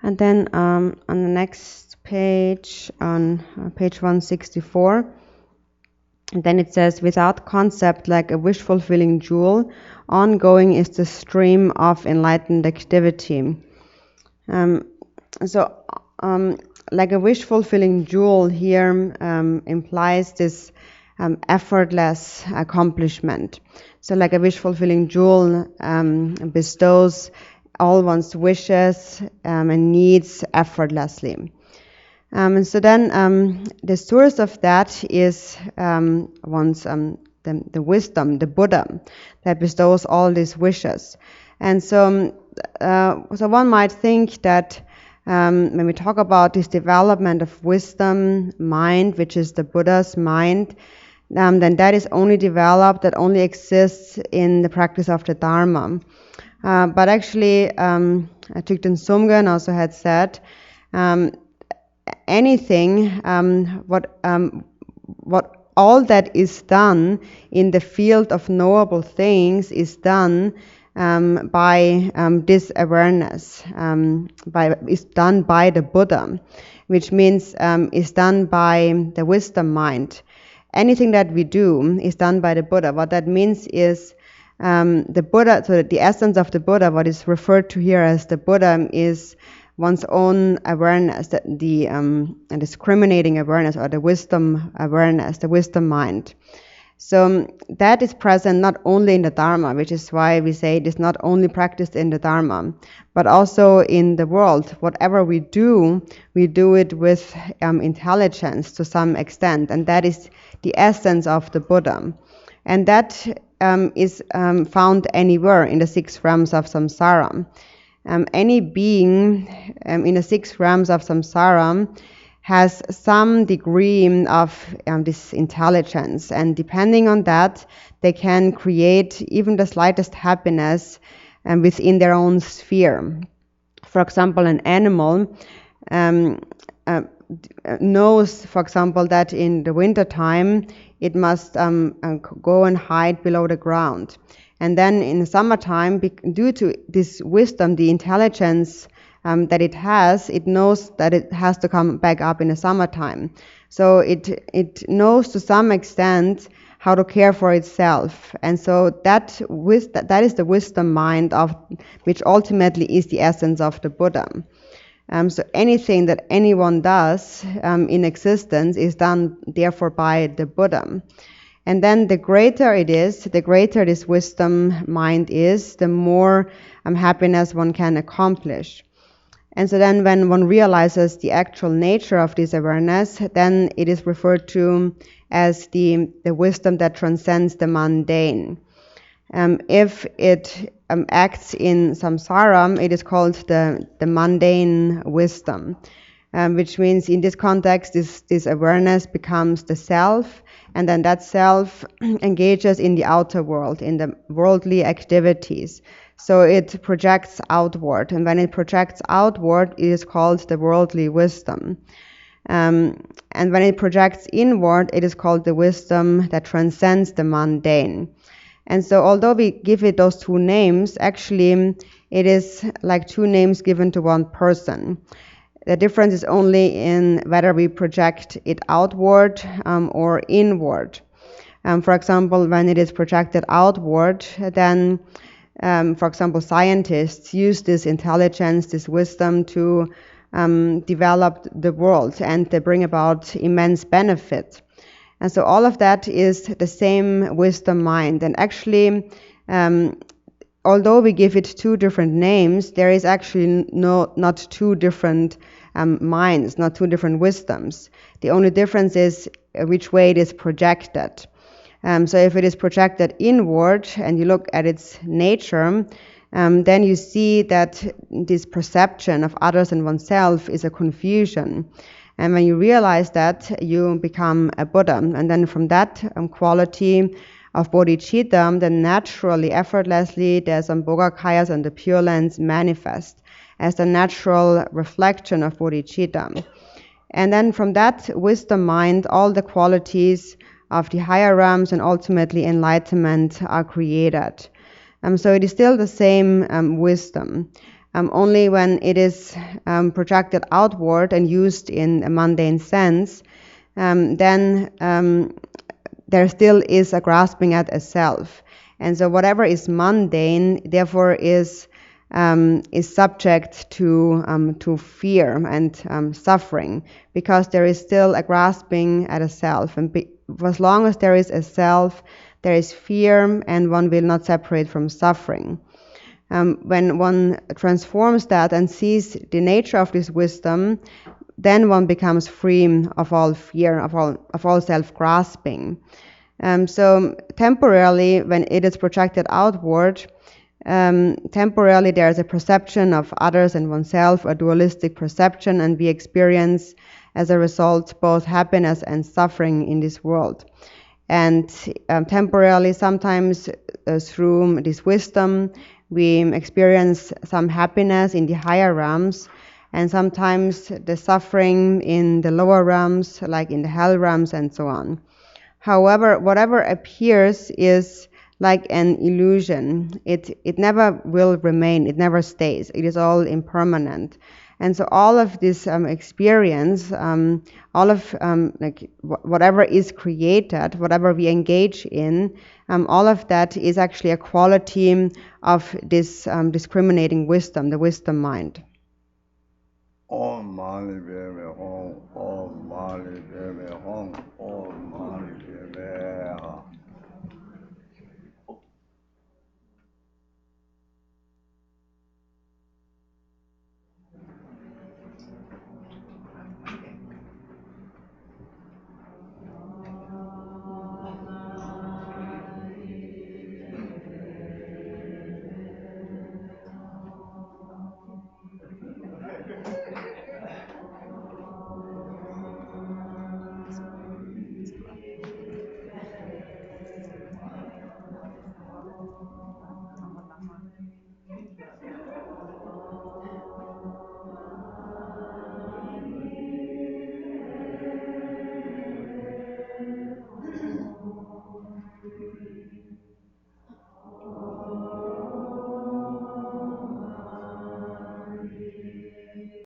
And then on the next page, on page 164, and then it says, without concept, like a wish-fulfilling jewel, ongoing is the stream of enlightened activity. Like a wish-fulfilling jewel here implies this effortless accomplishment. So like a wish-fulfilling jewel bestows all one's wishes and needs effortlessly. And so then the source of that is one's the wisdom, the Buddha, that bestows all these wishes. And so one might think that when we talk about this development of wisdom, mind, which is the Buddha's mind, then that is only developed, that only exists in the practice of the Dharma. But actually, Jigten Sumgon also had said, anything, what all that is done in the field of knowable things is done by this awareness, is done by the Buddha, which means is done by the wisdom mind. Anything that we do is done by the Buddha. What that means is the Buddha, so the essence of the Buddha, what is referred to here as the Buddha, is one's own awareness, the discriminating awareness, or the wisdom awareness, the wisdom mind. So that is present not only in the Dharma, which is why we say it is not only practiced in the Dharma, but also in the world. Whatever we do it with intelligence to some extent, and that is the essence of the Buddha. And that is found anywhere in the 6 realms of samsara. Any being in the 6 realms of samsara has some degree of this intelligence, and depending on that, they can create even the slightest happiness within their own sphere. For example, an animal knows, for example, that in the winter time it must go and hide below the ground. And then in the summertime, due to this wisdom, the intelligence that it has, it knows that it has to come back up in the summertime. So it knows to some extent how to care for itself. And so that is the wisdom mind of which ultimately is the essence of the Buddha. So anything that anyone does in existence is done therefore by the Buddha. And then the greater it is, the greater this wisdom mind is, the more happiness one can accomplish. And so then when one realizes the actual nature of this awareness, then it is referred to as the wisdom that transcends the mundane. If it acts in samsara, it is called the mundane wisdom, which means in this context, this awareness becomes the self, and then that self engages in the outer world, in the worldly activities. So it projects outward, and when it projects outward, it is called the worldly wisdom. And when it projects inward, it is called the wisdom that transcends the mundane. And so although we give it those two names, actually it is like two names given to one person. The difference is only in whether we project it outward or inward. For example, when it is projected outward, then, for example, scientists use this intelligence, this wisdom to develop the world, and they bring about immense benefit. And so all of that is the same wisdom mind. And actually, although we give it two different names, there is actually not two different minds, not two different wisdoms. The only difference is which way it is projected. So if it is projected inward and you look at its nature, then you see that this perception of others and oneself is a confusion. And when you realize that, you become a Buddha. And then from that quality of bodhicitta, then naturally, effortlessly, the Sambhogakayas and the Pure Lands manifest as the natural reflection of bodhicitta. And then from that wisdom mind, all the qualities of the higher realms and ultimately enlightenment are created. So it is still the same wisdom. Only when it is projected outward and used in a mundane sense, then there still is a grasping at a self. And so whatever is mundane, therefore, is subject to fear and suffering, because there is still a grasping at a self. And as long as there is a self, there is fear, and one will not separate from suffering. When one transforms that and sees the nature of this wisdom, then one becomes free of all fear, of all self-grasping. So temporarily, when it is projected outward, temporarily there is a perception of others and oneself, a dualistic perception, and we experience as a result both happiness and suffering in this world. And temporarily, sometimes through this wisdom, we experience some happiness in the higher realms, and sometimes the suffering in the lower realms, like in the hell realms and so on. However, whatever appears is like an illusion. It never will remain, it never stays, it is all impermanent. And so all of this experience, all of like whatever is created, whatever we engage in, all of that is actually a quality of this discriminating wisdom, the wisdom mind. Om Mani Padme Hum, Om Mani Padme Hum, Om Mani Padme Hum.